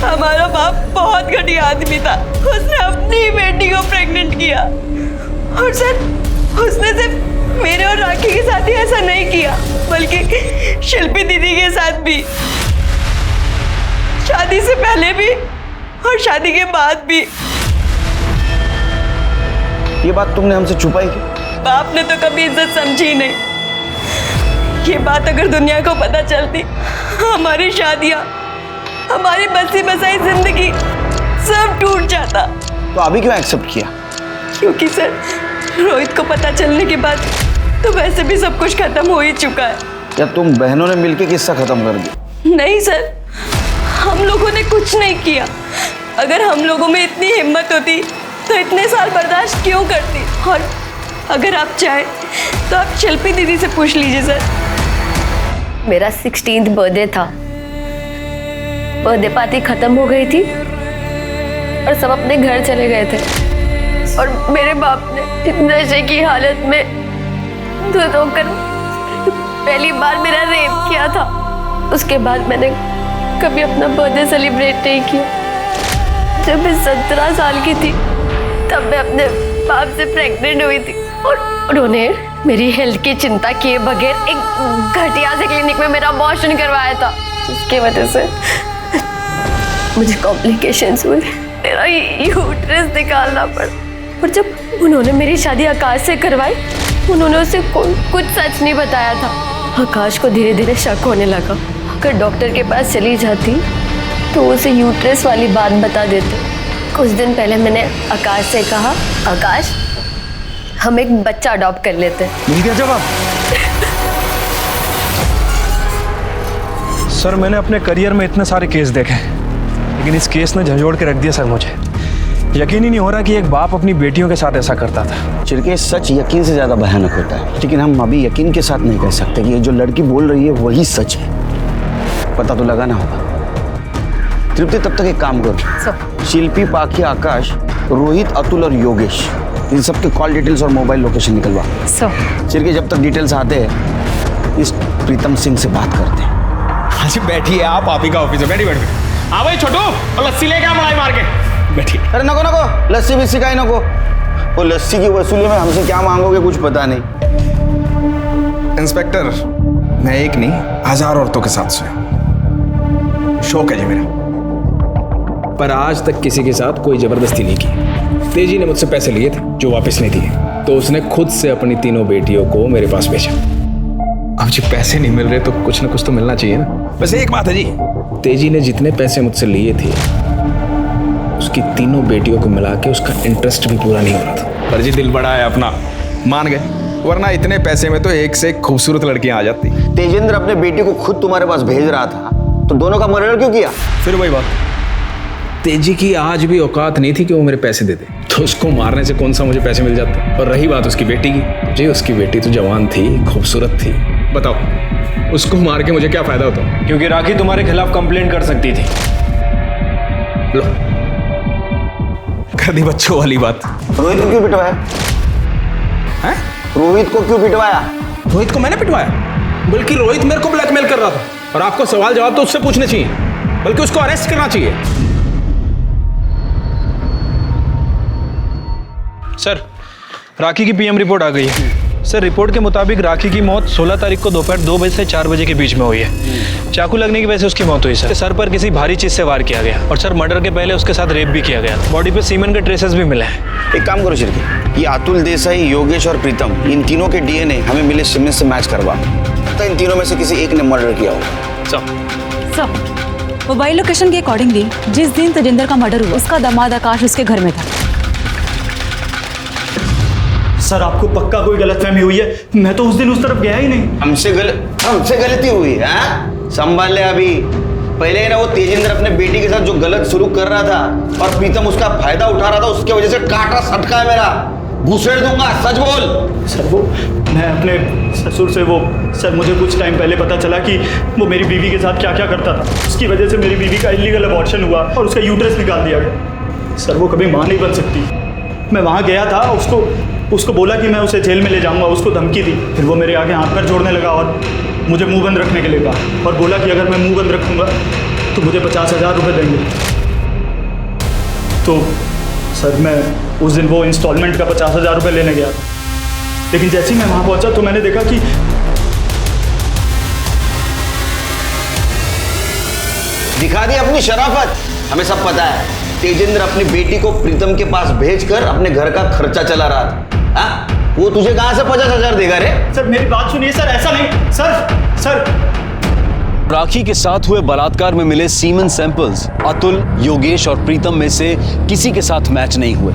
हमारा बाप बहुत घटिया आदमी था। उसने अपनी बेटी को प्रेग्नेंट किया, और सर उसने सिर्फ मेरे और राखी के साथ ही ऐसा नहीं किया, बल्कि शिल्पी दीदी के साथ भी, शादी से पहले भी और शादी के बाद भी। ये बात तुमने हमसे छुपाई क्यों? बाप ने तो कभी इज्जत समझी ही नहीं। ये बात अगर दुनिया को पता चलती, हमारी शादियां, हमारी बसी बसाई जिंदगी सब टूट जाता। तो अभी क्यों एक्सेप्ट किया? क्योंकि सर रोहित को पता चलने के बाद तो वैसे भी सब कुछ खत्म हो ही चुका है। या तुम बहनों ने मिलकर किस्सा खत्म कर दिया? नहीं सर, हम लोगों ने कुछ नहीं किया। अगर हम लोगों में इतनी हिम्मत होती तो इतने साल बर्दाश्त क्यों करती? और अगर आप चाहें तो आप शिल्पी दीदी से पूछ लीजिए सर। मेरा 16th बर्थडे था। बर्थडे पार्टी खत्म हो गई थी और सब अपने घर चले गए थे, और मेरे बाप ने नशे की हालत में दूध होकर पहली बार मेरा रेप किया था। उसके बाद मैंने कभी अपना बर्थडे सेलिब्रेट नहीं किया। जब मैं 17 साल की थी तब मैं अपने बाप से प्रेग्नेंट हुई थी, और उन्होंने मेरी हेल्थ की चिंता किए बगैर एक घटिया से क्लिनिक में मेरा अबॉर्शन करवाया था, जिसकी वजह से मुझे कॉम्प्लिकेशंस हुए। मेरा यूट्रस निकालना पड़ा। और जब उन्होंने मेरी शादी आकाश से करवाई, उन्होंने उसे कुछ सच नहीं बताया था। आकाश को धीरे धीरे शक होने लगा। अगर डॉक्टर के पास चली जाती तो उसे यूट्रस वाली बात बता देते। कुछ दिन पहले मैंने आकाश से कहा, आकाश हम एक बच्चा अडॉप्ट कर लेते हैं। मिल गया जवाब? सर, मैंने अपने करियर में इतने सारे केस देखे, लेकिन इस केस ने झंझोड़ के रख दिया सर। मुझे यकीन ही नहीं हो रहा कि एक बाप अपनी बेटियों के साथ ऐसा करता था। चिरके, सच यकीन से ज्यादा भयानक होता है, लेकिन हम अभी यकीन के साथ नहीं कह सकते कि ये जो लड़की बोल रही है वही सच है। पता तो लगाना होगा। तृप्ति, तब तक एक काम करो, शिल्पी, पाखी, आकाश रोहित, अतुल और योगेश, इन सबके कॉल डिटेल्स और मोबाइल लोकेशन निकलवा। सर चिर के जब तक डिटेल्स आते हैं इस प्रीतम सिंह से बात करते हैं। हाँ जी बैठिए, आप ही का ऑफिस है, बैठिए। हाँ भाई छोटू, और लस्सी लेके आ मलाई मार के, बैठिए। अरे नको नको, लस्सी बिस्सी का ही नको। वो लस्सी की वसूली में हमसे क्या मांगोगे कुछ पता नहीं। इंस्पेक्टर, मैं एक नहीं 1000 औरतों के साथ सोया, शौक है जी मेरा, पर आज तक किसी के साथ कोई जबरदस्ती नहीं की। तेजी ने मुझसे पैसे लिए थे जो वापस नहीं दिए, तो उसने खुद से अपनी तीनों बेटियों को मेरे पास भेजा। अब जी पैसे नहीं मिल रहे तो कुछ ना कुछ तो मिलना चाहिए ना। बस एक बात है जी, तेजी ने जितने पैसे मुझसे लिए थे उसकी तीनों बेटियों को मिला के उसका इंटरेस्ट भी पूरा नहीं हो रहा था। पर जी दिल बड़ा है अपना, मान गए, वरना इतने पैसे में तो एक से एक खूबसूरत लड़कियां आ जाती। तेजेंद्र अपने बेटी को खुद तुम्हारे पास भेज रहा था, तो दोनों का मर्डर क्यों किया? फिर वही बात, तेजी की आज भी औकात नहीं थी कि वो मेरे पैसे दे दे, तो उसको मारने से कौन सा मुझे पैसे मिल जाते। और रही बात उसकी बेटी की, जी उसकी बेटी तो जवान थी, खूबसूरत थी, बताओ उसको मार के मुझे क्या फायदा होता? क्योंकि राखी तुम्हारे खिलाफ कंप्लेंट कर सकती थी। लो कर दी बच्चों वाली बात। रोहित को क्यों पिटवाया? हैं? रोहित को क्यों पिटवाया? रोहित को मैंने पिटवाया? बल्कि रोहित मेरे को ब्लैकमेल कर रहा था, और आपको सवाल जवाब तो उससे पूछने चाहिए, बल्कि उसको अरेस्ट करना चाहिए। सर, राखी की पीएम रिपोर्ट आ गई है। सर, रिपोर्ट के मुताबिक राखी की मौत 16 तारीख को दोपहर 2 बजे से 4 बजे के बीच में हुई है। चाकू लगने की वजह से उसकी मौत हुई सर। सर पर किसी भारी चीज से वार किया गया, और सर मर्डर के पहले उसके साथ रेप भी किया गया। बॉडी पे सीमेंट के ट्रेसेस भी मिले हैं। एक काम करो शिरके, ये अतुल देसाई, योगेश और प्रीतम, इन तीनों के डीएनए हमें मिले सिमने से मैच करवा, तो इन तीनों में से किसी एक ने मर्डर किया होगा। सर, मोबाइल लोकेशन के अकॉर्डिंगली जिस दिन तेजिंदर का मर्डर हुआ उसका दामाद आकाश उसके घर में था। सर, आपको पक्का कोई गलतफहमी हुई है? मैं तो उस दिन उस तरफ गया ही नहीं। हमसे गलती हुई है? संभाल ले अभी। पहले ना वो तेजिंदर अपने बेटी के साथ जो गलत सलूक कर रहा था और प्रीतम उसका फायदा उठा रहा था, उसके वजह से काटा सटका है मेरा। घुसेड़ दूंगा, सच बोल। सर, वो मैं अपने ससुर से सर मुझे कुछ टाइम पहले पता चला कि वो मेरी बीवी के साथ क्या क्या करता था। उसकी वजह से मेरी बीवी का इलीगल अबॉर्शन हुआ और उसका यूट्रस निकाल दिया गया। सर, वो कभी मां नहीं बन सकती। मैं वहाँ गया था, उसको बोला कि मैं उसे जेल में ले जाऊंगा, उसको धमकी दी। फिर वो मेरे आगे हाथ पैर जोड़ने लगा और मुझे मुंह बंद रखने के लिए कहा, और बोला कि अगर मैं मुंह बंद रखूंगा तो मुझे 50,000 रुपये देंगे। तो सर, मैं उस दिन वो इंस्टॉलमेंट का 50,000 रुपये लेने गया, लेकिन जैसे ही मैं वहाँ पहुँचा तो मैंने देखा कि दिखा दी अपनी शराफत। हमें सब पता है तेजिंदर अपनी बेटी को प्रीतम के पास भेजकर अपने घर का खर्चा चला रहा था। हाँ? वो तुझे कहां से 50,000 देगा रे? सर, मेरी बात सुनिए सर, ऐसा नहीं। सर राखी के साथ हुए बलात्कार में मिले सीमेन सैंपल्स अतुल, योगेश और प्रीतम में से किसी के साथ मैच नहीं हुए।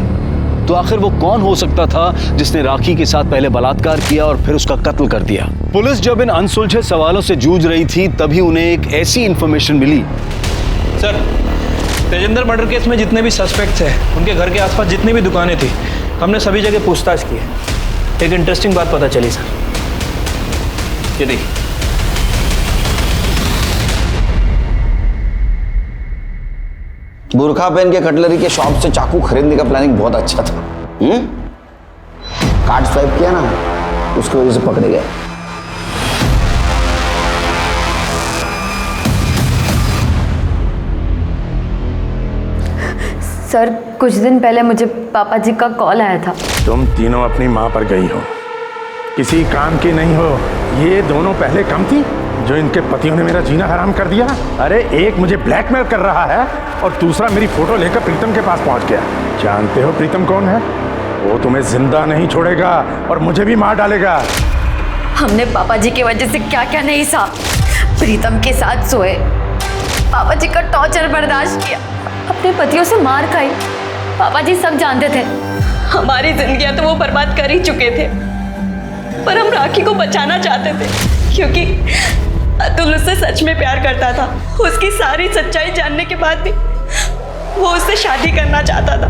तो आखिर वो कौन हो सकता था जिसने राखी के साथ पहले बलात्कार किया और फिर उसका कत्ल कर दिया? पुलिस जब इन अनसुलझे सवालों से जूझ रही थी तभी उन्हें एक ऐसी इंफॉर्मेशन मिली। सर, तेजिंदर मर्डर केस में जितने भी सस्पेक्ट्स हैं, उनके घर के आसपास जितनी भी दुकानें थी, हमने सभी जगह पूछताछ की है। एक इंटरेस्टिंग बात पता चली सर। ये देखिए, बुरखा पहन के कटलरी के शॉप से चाकू खरीदने का प्लानिंग बहुत अच्छा था। कार्ड स्वाइप किया ना, उसकी वजह से पकड़े गए। सर, कुछ दिन पहले मुझे पापा जी का कॉल आया था। तुम तीनों अपनी माँ पर गई हो, किसी काम की नहीं हो। ये दोनों पहले कम थी जो इनके पतियों ने मेरा जीना हराम कर दिया। अरे एक मुझे ब्लैकमेल कर रहा है और दूसरा मेरी फोटो लेकर प्रीतम के पास पहुंच गया। जानते हो प्रीतम कौन है? वो तुम्हें जिंदा नहीं छोड़ेगा और मुझे भी मार डालेगा। हमने पापा जी की वजह से क्या क्या नहीं सहा। प्रीतम के साथ सोए, पापा जी का टॉर्चर बर्दाश्त किया, अपने पतियों से मार खाई। पापा जी सब जानते थे। हमारी जिंदगियां तो वो बर्बाद कर ही चुके थे, पर हम राखी को बचाना चाहते थे, क्योंकि अतुल उससे सच में प्यार करता था। उसकी सारी सच्चाई जानने के बाद भी वो उससे शादी करना चाहता था।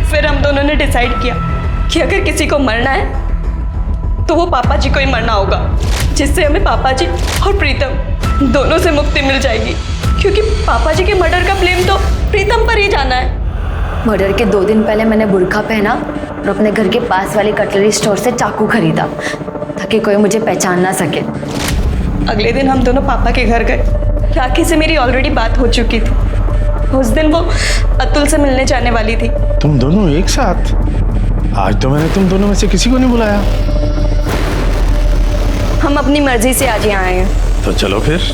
फिर हम दोनों ने डिसाइड किया कि अगर किसी को मरना है तो वो पापा जी को ही मरना होगा, जिससे हमें पापा जी और प्रीतम दोनों से मुक्ति मिल जाएगी, क्योंकि पापा जी के मर्डर का ब्लेम तो प्रीतम पर ही जाना है। मर्डर के 2 दिन पहले मैंने बुर्का पहना और अपने घर के पास वाली कटलरी स्टोर से चाकू खरीदा ताकि कोई मुझे पहचान ना सके। अगले दिन हम दोनों पापा के घर गए। राखी से मेरी ऑलरेडी बात हो चुकी थी। उस दिन वो अतुल से मिलने जाने वाली थी। तुम दोनों एक साथ? आज तो मैंने तुम दोनों में से किसी को नहीं बुलाया। हम अपनी मर्जी से आज यहाँ आए हैं। तो चलो फिर।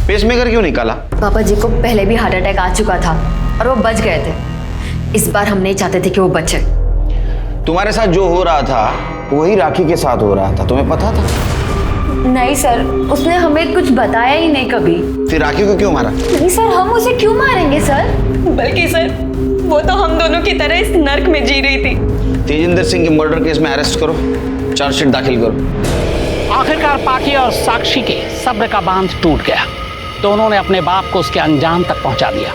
पेसमेकर क्यों निकाला? पापा जी को पहले भी हार्ट अटैक आ चुका था और वो बच गए थे। इस बार हम नहीं चाहते थे कि वो बचे। तुम्हारे साथ जो हो रहा था वही राखी के साथ हो रहा था, तुम्हें पता था? नहीं सर, उसने हमें कुछ बताया ही नहीं कभी। फिर राखी को क्यों मारा? नहीं सर, हम उसे क्यों मारेंगे सर? बल्कि सर वो तो हम दोनों की तरह इस नर्क में जी रही थी। तेजिंदर सिंह के मर्डर केस में अरेस्ट करो, चार्जशीट दाखिल करो। आखिरकार पाकी और साक्षी के सब्र का बांध टूट गया। दोनों ने अपने बाप को उसके अंजाम तक पहुंचा दिया।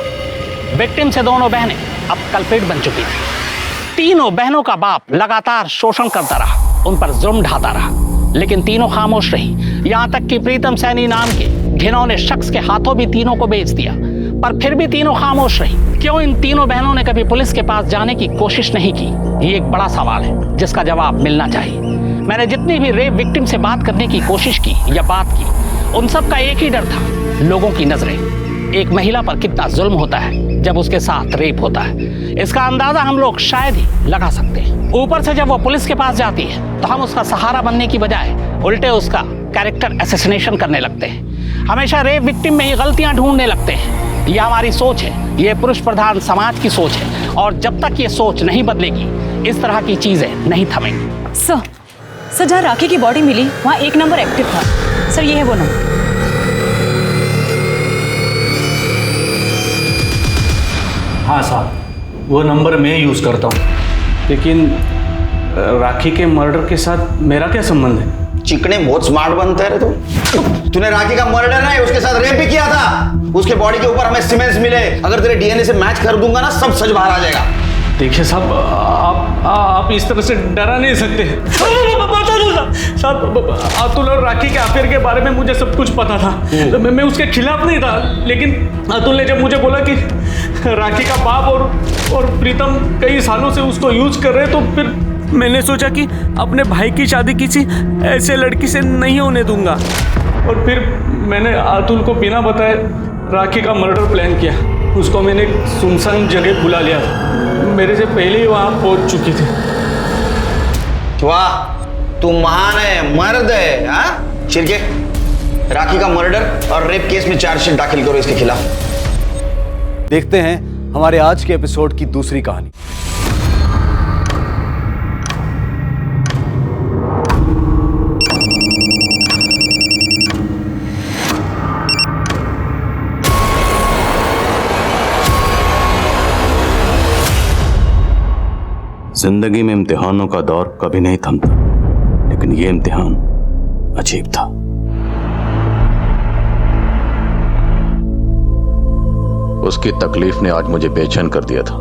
विक्टिम से दोनों बहनें अब कल्प्रिट बन चुकी थी। तीनों बहनों का बाप लगातार शोषण करता रहा, उन पर जुर्म ढाता रहा, लेकिन तीनों खामोश रही। यहां तक कि प्रीतम सैनी नाम के घिनौने शख्स के हाथों भी तीनों को बेच दिया, पर फिर भी तीनों खामोश रही। क्यों इन तीनों बहनों ने कभी पुलिस के पास जाने की कोशिश नहीं की? ये एक बड़ा सवाल है जिसका जवाब मिलना चाहिए। मैंने जितनी भी रेप विक्टिम से बात करने की कोशिश की या बात की, उन सब का एक ही डर था, लोगों की नजरें। एक महिला पर कितना जुल्म होता है जब उसके साथ रेप होता है, इसका अंदाजा हम लोग शायद ही लगा सकते हैं। ऊपर से जब वो पुलिस के पास जाती है तो हम उसका सहारा बनने की बजाय उल्टे उसका कैरेक्टर असैसिनेशन करने लगते हैं। हमेशा रेप विक्टिम में ही गलतियां ढूंढने लगते हैं। यह हमारी सोच है, ये पुरुष प्रधान समाज की सोच है, और जब तक ये सोच नहीं बदलेगी इस तरह की चीजें नहीं थमेंगी। सर जहाँ राखी की बॉडी मिली वहाँ 1 नंबर एक्टिव था। सर ये है वो नंबर। हाँ साहब, वो नंबर मैं यूज़ करता हूँ, लेकिन राखी के मर्डर के साथ मेरा क्या संबंध है? चिकने बहुत स्मार्ट बनते हैं रे तुम। तूने राखी का मर्डर नहीं, उसके साथ रेप भी किया था। उसके बॉडी के ऊपर हमें सीमेंट्स मिले। अगर तेरे डीएनए से मैच कर दूंगा ना, सब सच बाहर आ जाएगा। देखिए साहब, आप इस तरह से डरा नहीं सकते। साहब, अतुल और राखी के अफेयर के बारे में मुझे सब कुछ पता था। मैं उसके खिलाफ नहीं था, लेकिन अतुल ने जब मुझे बोला कि राखी का बाप और प्रीतम कई सालों से उसको यूज कर रहे हैं, तो फिर मैंने सोचा कि अपने भाई की शादी किसी ऐसे लड़की से नहीं होने दूंगा। और फिर मैंने अतुल को बिना बताए राखी का मर्डर प्लान किया। उसको मैंने एक सुनसान जगह बुला लिया था, मेरे से पहले ही वहाँ पहुँच चुकी थी। वाह, तू महान है, मर्द है। हाँ शिरके, राखी का मर्डर और रेप केस में चार्जशीट दाखिल करो इसके खिलाफ। देखते हैं हमारे आज के एपिसोड की दूसरी कहानी। जिंदगी में इम्तिहानों का दौर कभी नहीं थमता, लेकिन यह इम्तिहान अजीब था। उसकी तकलीफ ने आज मुझे बेचैन कर दिया था।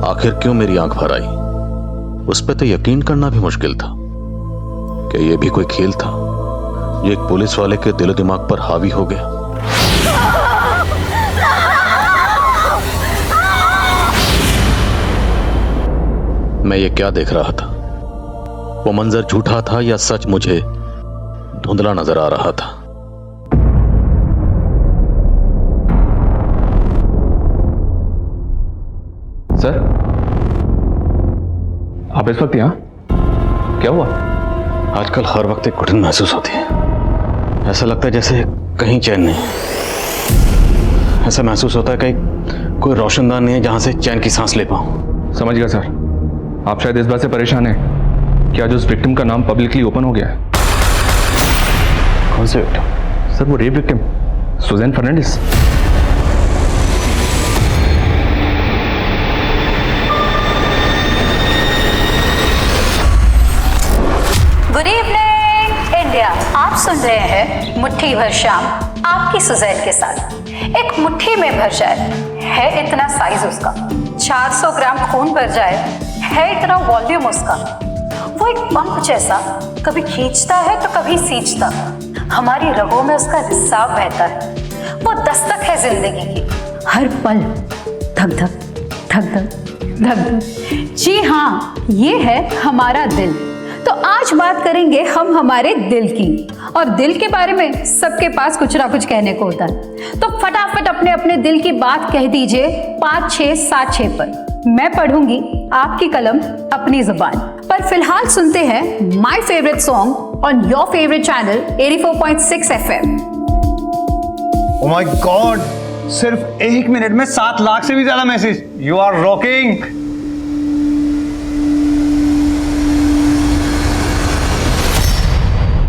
आखिर क्यों मेरी आंख भर आई, उस पर तो यकीन करना भी मुश्किल था कि यह भी कोई खेल था जो एक पुलिस वाले के दिलो दिमाग पर हावी हो गया। मैं ये क्या देख रहा था? वो मंजर झूठा था या सच मुझे धुंधला नजर आ रहा था? सर, आप इस वक्त यहाँ? क्या हुआ? आजकल हर वक्त एक घुटन महसूस होती है। ऐसा लगता है जैसे कहीं चैन नहीं। ऐसा महसूस होता है कहीं कोई रोशनदान नहीं है जहां से चैन की सांस ले पाऊं। समझ गया सर। आप शायद इस बात से परेशान हैं कि आज उस विक्टिम का नाम पब्लिकली ओपन हो गया है। कौन से विक्टिम? सर, वो rape victim Suzanne Fernandes. Good evening India. आप सुन रहे हैं मुट्ठी भर शाम आपकी सुजैन के साथ। एक मुट्ठी में भर जाए है इतना साइज उसका, 400 ग्राम खून भर जाए है इतना वॉल्यूम उसका। वो एक पंप जैसा कभी खींचता है तो कभी सींचता। हमारी रगों में उसका रिसाव बहता है। वो दस्तक है जिंदगी की, हर पल धक धक धक धक धक धक। जी हाँ, ये है हमारा दिल। तो आज बात करेंगे हम हमारे दिल की, और दिल के बारे में सबके पास कुछ ना कुछ कहने को होता है। तो फटाफट अपने अपने दिल की बात कह दीजिए 5676 पर। मैं पढ़ूंगी आपकी कलम अपनी जुबान पर। फिलहाल सुनते हैं my favourite song on your favourite channel 84.6 FM। Oh my God, सिर्फ 1 मिनट में 7 लाख से भी ज्यादा message. You are rocking.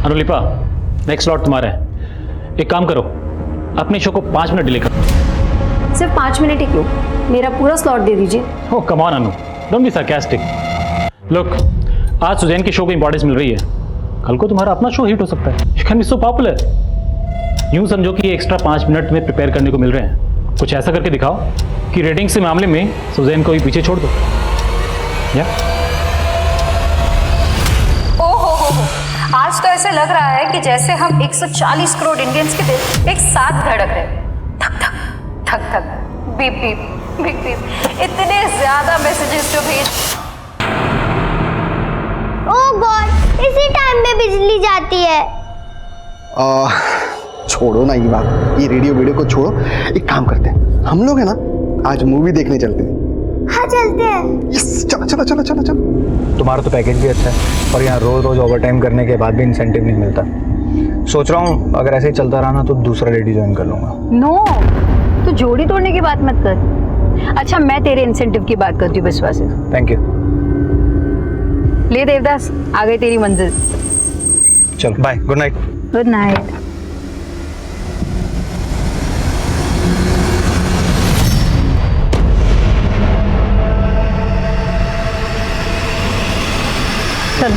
Anulipa, next slot तुम्हारा है। एक काम करो, अपने शो को 5 मिनट डिले करो। सिर्फ 5 मिनट ही क्यों, मेरा पूरा स्लॉट दे दीजिए। Oh come on Anu, don't be sarcastic. Look, आज सुजैन की शो को इंपॉर्टेंस मिल रही है, कल को तुम्हारा अपना शो हिट हो सकता है। You can be so popular. यूं समझो कि ये एक्स्ट्रा 5 मिनट में प्रिपेयर करने को मिल रहे हैं। कुछ ऐसा करके दिखाओ कि रेटिंग्स के मामले में सुजैन को ही पीछे छोड़ दो। या आज तो ऐसे लग रहा है कि जैसे हम 140 करोड़ इंडियंस के दिल एक साथ धड़क रहे। धक धक धक धक, बीप बीप बीप बीप। इतने ज्यादा मैसेजेस जो भेज। ओह गॉड, इसी टाइम पे बिजली जाती है। छोड़ो ना ये बात, ये रेडियो वीडियो को छोड़ो। एक काम करते हैं, हम लोग है ना आज मूवी देखने चलते हैं। हाँ चलते हैं। यस, चलो चलो चलो चलो चलो। तुम्हारा तो पैकेज भी अच्छा है और यहाँ रोज रोज ओवर टाइम करने के बाद भी इंसेंटिव नहीं मिलता। सोच रहा हूँ अगर ऐसे ही चलता रहा ना तो दूसरा रेडी ज्वाइन कर लूंगा। नो, तू जोड़ी तोड़ने की बात मत कर। अच्छा, मैं तेरे इंसेंटिव की बात करती हूँ विश्वास से। Thank you. ले देवदास, आ गई तेरी मंजिल। चलो bye, good night. Good night. चलो।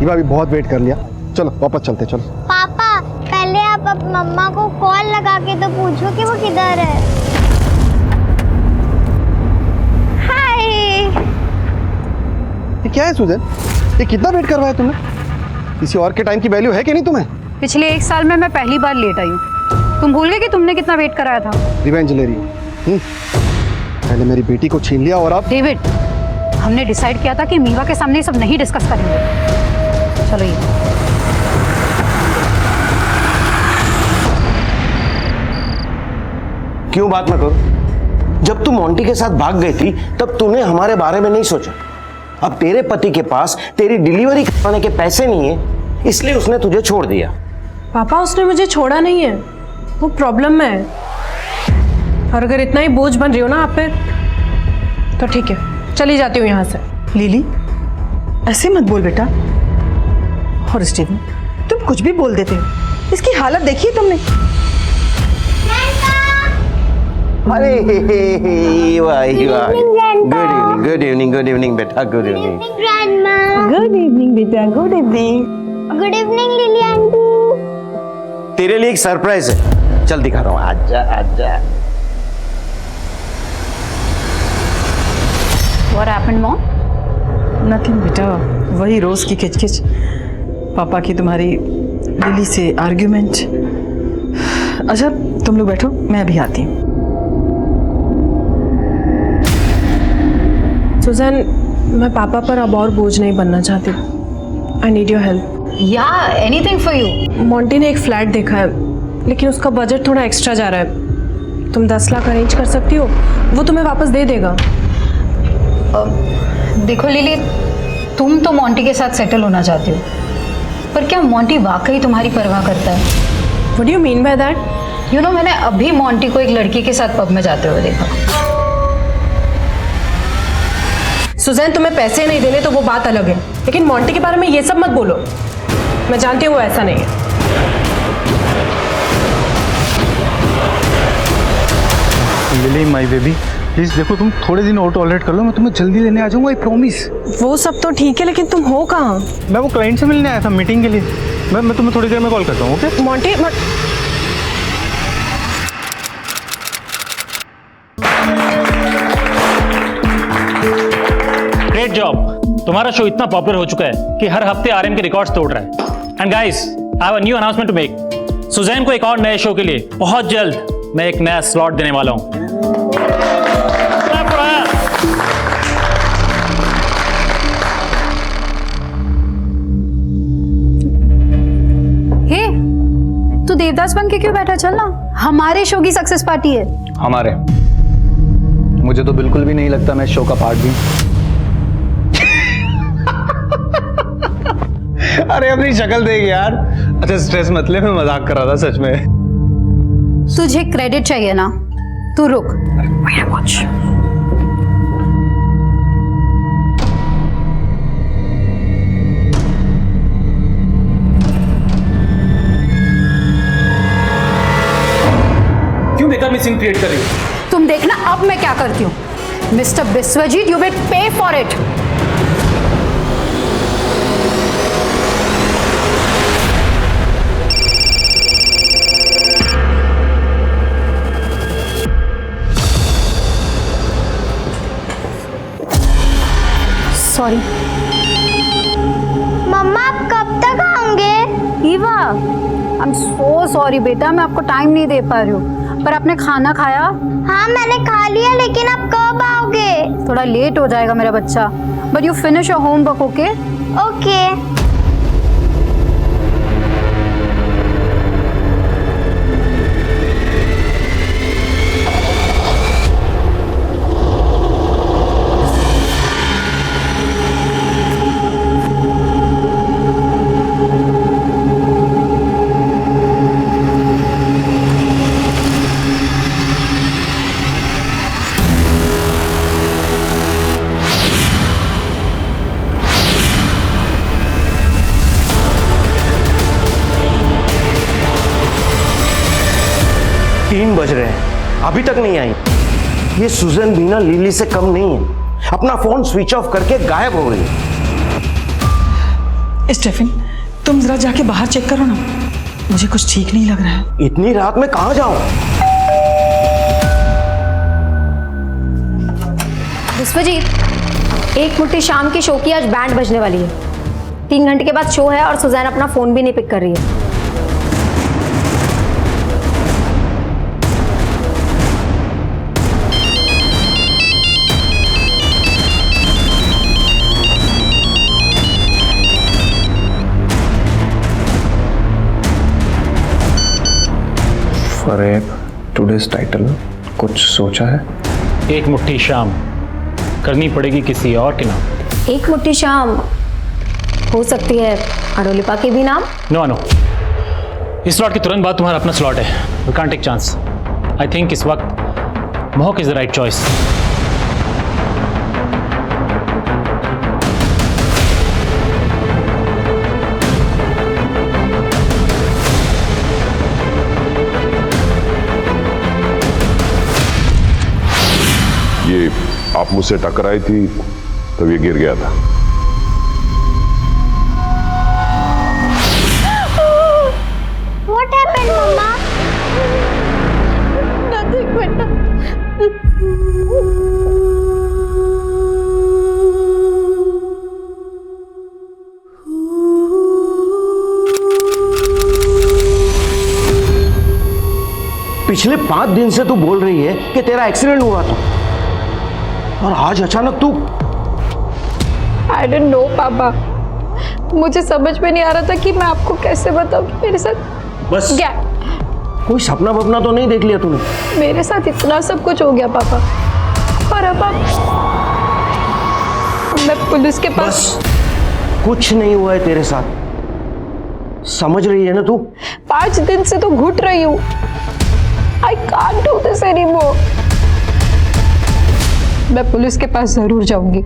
ये भी बहुत वेट कर लिया, चलो वापस चलते। चलो पापा, पहले आप मम्मा को कॉल लगा के तो पूछो कि वो किधर है। हाय। ये क्या है सुजैन, ये कितना वेट करवाया तुमने? किसी और के टाइम की वैल्यू है कि नहीं तुम्हें? पिछले 1 साल में मैं पहली बार लेट आई हूँ। तुम भूल गए कि तुमने कितना वेट कराया था? रिवेंज ले रही हो। पहले मेरी बेटी को छीन लिया और अब। डेविड, हमने डिसाइड किया था कि मीवा के सामने सब नहीं डिस्कस करेंगे। चलो ये क्यों बात ना करो? जब तू मोंटी के साथ भाग गई थी तब तूने हमारे बारे में नहीं सोचा। अब तेरे पति के पास तेरी डिलीवरी करवाने के पैसे नहीं है, इसलिए उसने तुझे छोड़ दिया। पापा, उसने मुझे छोड़ा नहीं है, वो प्रॉब्लम में है। और अगर इतना ही बोझ बन रही हो ना आप पे, तो ठीक है, चली जाती हूँ यहाँ से। लिली, ऐसे मत बोल बेटा। और स्टीवन, तुम कुछ भी बोल देते हो। इसकी हालत देखी है तुमने? अरे वाह वाह, गुड इवनिंग बेटा, गुड इवनिंग। गुड इवनिंग बेटा, good evening. Good evening lily aunty. तेरे लिए एक सरप्राइज है, चल दिखा रहा हूँ। आजा आजा। What happened, Mom? नथिंग बेटा, वही रोज की खिचखिच, पापा की तुम्हारी लिली से आर्ग्यूमेंट। अच्छा तुम लोग बैठो, मैं अभी आती हूँ। सुजैन, मैं पापा पर अब और बोझ नहीं बनना चाहती। I need your help. या एनीथिंग फॉर यू। मोंटी ने एक फ्लैट देखा है, लेकिन उसका बजट थोड़ा एक्स्ट्रा जा रहा है। तुम 10 लाख अरेंज कर सकती हो, वो तुम्हें वापस दे देगा। देखो लिली, तुम तो मोंटी के साथ सेटल होना चाहती हो, पर क्या मोंटी वाकई तुम्हारी परवाह करता है? What do you mean by that? You know, मैंने अभी मोंटी को एक लड़की के साथ पब में जाते हुए देखा। सुजैन, तुम्हें पैसे नहीं देने तो वो बात अलग है, लेकिन मोंटी के बारे में ये सब मत बोलो। मैं जानती हूँ वो ऐसा नहीं है। लिली माय बेबी, प्लीज देखो, तुम थोड़े दिन और टॉलरेट कर लो, मैं तुम्हें जल्दी लेने आ जाऊंगा, आई प्रॉमिस। वो सब तो ठीक है, लेकिन तुम हो कहाँ? मैं वो क्लाइंट से मिलने आया था मीटिंग के लिए। मैं तुम्हें थोड़ी देर में कॉल करता हूँ, ओके? Monty great job. तुम्हारा शो इतना पॉपुलर हो चुका है कि हर हफ्ते आरएम के रिकॉर्ड्स तोड़ रहा है। And guys, I have a new announcement to make. Suzanne को एक और नए शो के लिए बहुत जल्द मैं एक नया स्लॉट देने वाला हूं। हे, तू देवदास बन के क्यों बैठा? चल ना, हमारे शो की सक्सेस पार्टी है। हमारे? मुझे तो बिल्कुल भी नहीं लगता मैं शो का पार्ट भी। अरे अपनी शक्ल देख यार। अच्छा स्ट्रेस मत ले, मैं मजाक कर रहा था सच में। तुझे क्रेडिट चाहिए ना, तू रुक। क्यों बेकार में सीन क्रिएट कर रही हो? तुम देखना अब मैं क्या करती हूँ। Mister Biswajit, you will pay for it. Sorry mama, आप कब तक आओगे? Eva, I am so sorry बेटा, मैं आपको टाइम नहीं दे पा रही हूँ। पर आपने खाना खाया? हाँ मैंने खा लिया, लेकिन आप कब आओगे? थोड़ा लेट हो जाएगा मेरा बच्चा, but you finish your homework, okay? Okay. तीन बज रहे हैं, अभी तक नहीं आई। ये सुजन भी ना लिली से कम नहीं है। अपना फोन स्विच ऑफ करके गायब हो गई। स्टेफिन, तुम जरा जाके बाहर चेक करो ना, मुझे कुछ ठीक नहीं लग रहा है। इतनी रात में कहां जाऊं? विश्वजीत, एक मुट्ठी शाम की शो की आज बैंड बजने वाली है। 3 घंटे के बाद शो है और सुजैन अपना फोन भी नहीं पिक कर रही है। फरेब, टुडेज टाइटल कुछ सोचा है? एक मुट्ठी शाम करनी पड़ेगी किसी और के नाम। एक मुट्ठी शाम हो सकती है अडोलिपा के भी नाम। नो नो, इस स्लॉट के तुरंत बाद तुम्हारा अपना स्लॉट है। We can't take chance. I think इस वक्त महक इज द राइट चॉइस। ये आप मुझसे टकराई थी तब ये गिर गया था। What happened, Mama? Nothing, बेटा। पिछले 5 दिन से तू बोल रही है कि तेरा एक्सीडेंट हुआ था, और आज अचानक तू। I don't know, पापा। मुझे समझ में नहीं आ रहा था कि मैं आपको कैसे बताऊं कि मेरे साथ बस क्या। कोई सपना वपना तो नहीं देख लिया तूने? मेरे साथ इतना सब कुछ हो गया पापा, और अब मैं पुलिस के पास। कुछ नहीं हुआ है तेरे साथ, समझ रही है ना तू? 5 दिन से तो घुट रही हूँ। I can't do this anymore। मैं पुलिस के पास जरूर जाऊंगी।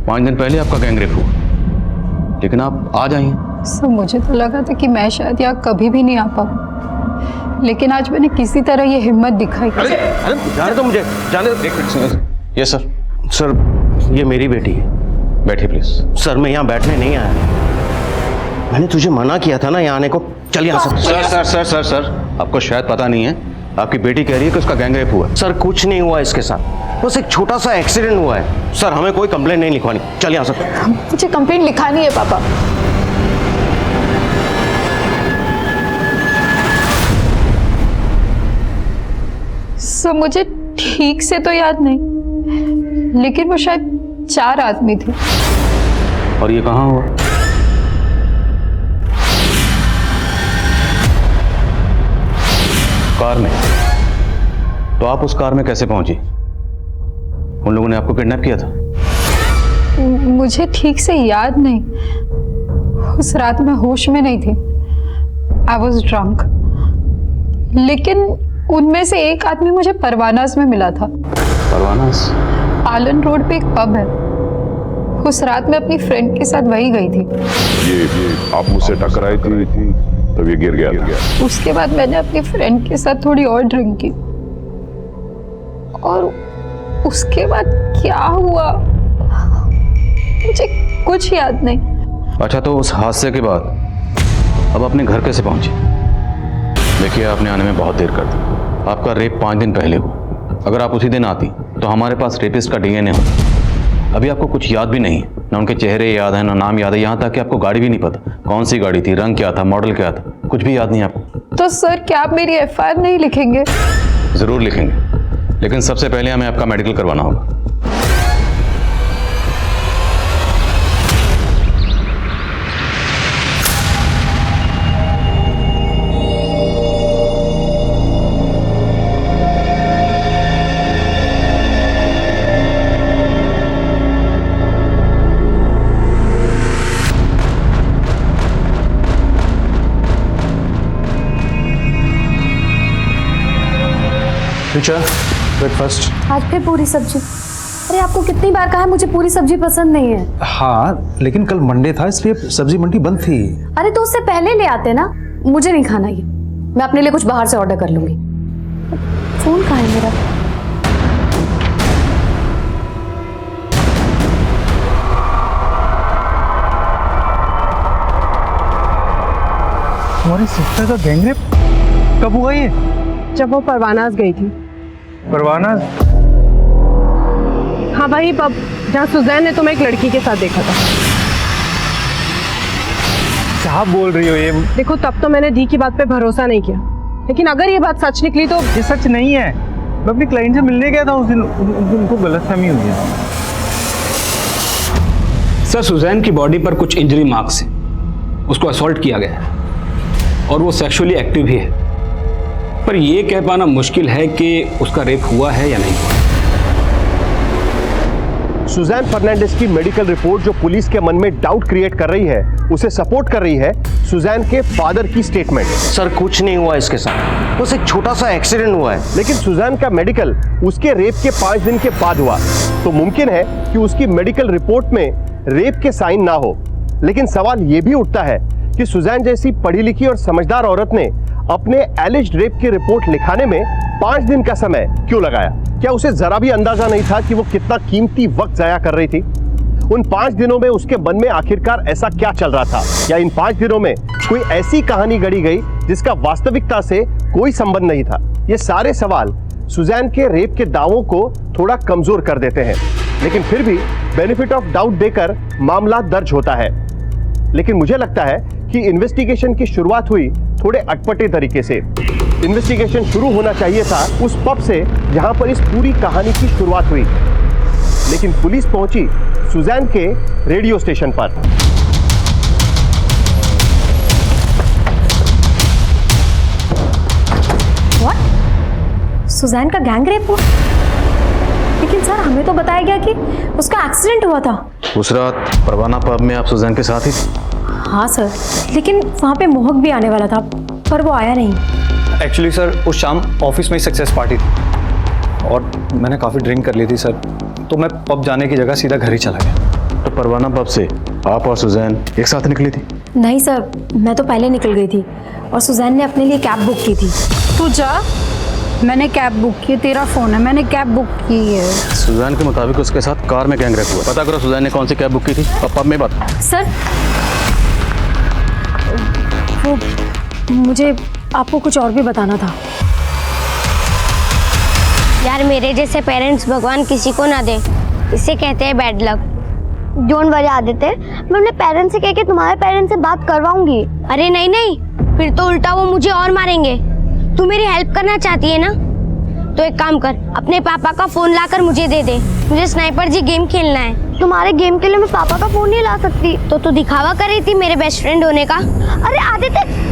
पांच दिन पहले आपका गैंगरेप हुआ, लेकिन आप आज आई हैं। सर मुझे तो लगा था कि मैं शायद यहाँ कभी भी नहीं आ पाऊँ, लेकिन आज मैंने किसी तरह ये हिम्मत दिखाई। अरे जाने दो मुझे, जाने दो। Yes sir. सर ये मेरी बेटी है। बैठिए प्लीज। सर मैं यहाँ बैठने नहीं आया, मैंने तुझे मना किया था ना यहाँ आने को। चल यहाँ से। Sir sir sir sir sir आपको शायद पता नहीं है, आपकी बेटी कह रही है कि उसका गैंग रेप हुआ है। सर कुछ नहीं हुआ इसके साथ, बस एक छोटा सा एक्सीडेंट हुआ है। सर हमें कोई कंप्लेंट नहीं लिखवानी, चल यहाँ से। मुझे कंप्लेंट लिखानी है पापा। सर मुझे ठीक से तो याद नहीं, लेकिन वो शायद 4 आदमी थे। और ये कहाँ हुआ? कार में? तो आप उस कार में कैसे पहुंची? उन लोगों ने आपको किडनैप किया था? मुझे ठीक से याद नहीं, उस रात मैं होश में नहीं थी। I was drunk. लेकिन उनमें से एक आदमी मुझे परवानास में मिला था। परवानास? पालन रोड पे एक पब है, उस रात मैं अपनी फ्रेंड के साथ वही गई थी। ये आप मुझसे टकराई थी तब ये गिर गया। उसके बाद मैंने अपनी फ्रेंड के साथ थोड़ी और ड्रिंक की, और उसके बाद क्या हुआ मुझे कुछ याद नहीं। अच्छा, तो उस हादसे के बाद अब अपने घर कैसे पहुंची? देखिए आपने आने में बहुत देर कर दी। आपका रेप 5 दिन पहले हुआ। अगर आप उसी दिन आती तो हमारे पास रेपिस्ट का डीएनए होता। अभी आपको कुछ याद भी नहीं है, ना उनके चेहरे याद है, ना नाम याद है, यहाँ तक कि आपको गाड़ी भी नहीं पता कौन सी गाड़ी थी, रंग क्या था, मॉडल क्या था, कुछ भी याद नहीं आपको। तो सर क्या आप मेरी एफआईआर नहीं लिखेंगे? जरूर लिखेंगे, लेकिन सबसे पहले हमें आपका मेडिकल करवाना होगा। ब्रेकफास्ट। आज फिर पूरी सब्जी? अरे आपको कितनी बार कहा है मुझे पूरी सब्जी पसंद नहीं है। हाँ लेकिन कल मंडे था इसलिए सब्जी मंडी बंद थी। अरे तो उससे पहले ले आते ना। मुझे नहीं खाना ये, मैं अपने लिए कुछ बाहर से ऑर्डर कर लूंगी। फोन कहाँ है मेरा? तुम्हारी सिस्टर का गैंग रेप कब हुआ ये? जब वो परवानास गई थी। परवानास? हाँ वही पब जहाँ सुजैन ने तुम्हें एक लड़की के साथ देखा था। क्या बोल रही हो ये? देखो तब तो मैंने दी की बात पे भरोसा नहीं किया, लेकिन अगर ये बात सच निकली तो। ये सच नहीं है, मैं अपनी क्लाइंट से मिलने गया था उस दिन, उनको गलतफहमी हुई है। सर सुजैन की बॉडी पर कुछ इंजरी मार्क्स हैं, उसको असॉल्ट किया गया है और वो सेक्सुअली एक्टिव भी है, पर यह कह पाना मुश्किल है कि उसका रेप हुआ है या नहीं हुआ। सुजैन फर्नांडिस की मेडिकल रिपोर्ट जो पुलिस के मन में डाउट क्रिएट कर रही है, उसे सपोर्ट कर रही है सुजैन के फादर की स्टेटमेंट। सर कुछ नहीं हुआ इसके साथ, बस एक छोटा सा एक्सीडेंट हुआ है। लेकिन सुजैन का मेडिकल उसके रेप के 5 दिन के बाद हुआ, तो मुमकिन है कि उसकी मेडिकल रिपोर्ट में रेप के साइन ना हो। लेकिन सवाल यह भी उठता है कि सुजैन जैसी पढ़ी लिखी और समझदार औरत ने अपने एलिज्ड रेप की रिपोर्ट लिखाने में 5 दिन का समय क्यों लगाया? क्या उसे जरा भी अंदाजा नहीं था कि वो कितना कीमती वक्त जाया कर रही थी? उन 5 दिनों में उसके मन में आखिरकार ऐसा क्या चल रहा था? या इन 5 दिनों में कोई ऐसी कहानी गढ़ी गई जिसका वास्तविकता से कोई संबंध नहीं था? ये सारे सवाल सुजैन के रेप के दावों को थोड़ा कमजोर कर देते हैं, लेकिन फिर भी बेनिफिट ऑफ डाउट देकर मामला दर्ज होता है। लेकिन मुझे लगता है कि इन्वेस्टिगेशन की शुरुआत हुई थोड़े अटपटे तरीके से। इन्वेस्टिगेशन शुरू होना चाहिए था उस पब से जहां पर इस पूरी कहानी की शुरुआत हुई, लेकिन पुलिस पहुंची सुजैन के रेडियो स्टेशन पर। व्हाट? सुजैन का गैंग रेप हुआ? लेकिन सर हमें तो बताया गया कि उसका एक्सीडेंट हुआ था। उस रात परवाना पब में आप सुजैन के साथ ही थे? हाँ सर, लेकिन वहाँ पे मोहक भी आने वाला था पर वो आया नहीं। एक्चुअली सर उस शाम ऑफिस में सक्सेस पार्टी थी और मैंने काफ़ी ड्रिंक कर ली थी सर, तो मैं पब जाने की जगह सीधा घर ही चला गया। तो परवाना पब से आप और सुजैन एक साथ निकली थी? नहीं सर, मैं तो पहले निकल गई थी और सुजैन ने अपने लिए कैब बुक की थी। तू जा, मैंने कैब बुक की, तेरा फोन है, मैंने कैब बुक की है। सुजैन के मुताबिक उसके साथ कार में गैंग रेप हुआ। पता करो सुजैन ने कौन सी कैब बुक की थी। अब पब में बात। सर वो मुझे आपको कुछ और भी बताना था। यार मेरे जैसे पेरेंट्स भगवान किसी को ना दे, इसे कहते हैं bad luck. Don't worry Aditya, मैं अपने पेरेंट्स से कह के तुम्हारे पेरेंट्स से बात करवाऊंगी। अरे नहीं नहीं, फिर तो उल्टा वो मुझे और मारेंगे। तू मेरी हेल्प करना चाहती है ना, तो एक काम कर, अपने पापा का फोन लाकर मुझे दे दे। मुझे स्नाइपर जी गेम खेलना है। तुम्हारे गेम के लिए मैं पापा का फोन नहीं ला सकती। तो तू दिखावा कर रही थी मेरे बेस्ट फ्रेंड होने का। अरे आदित्य,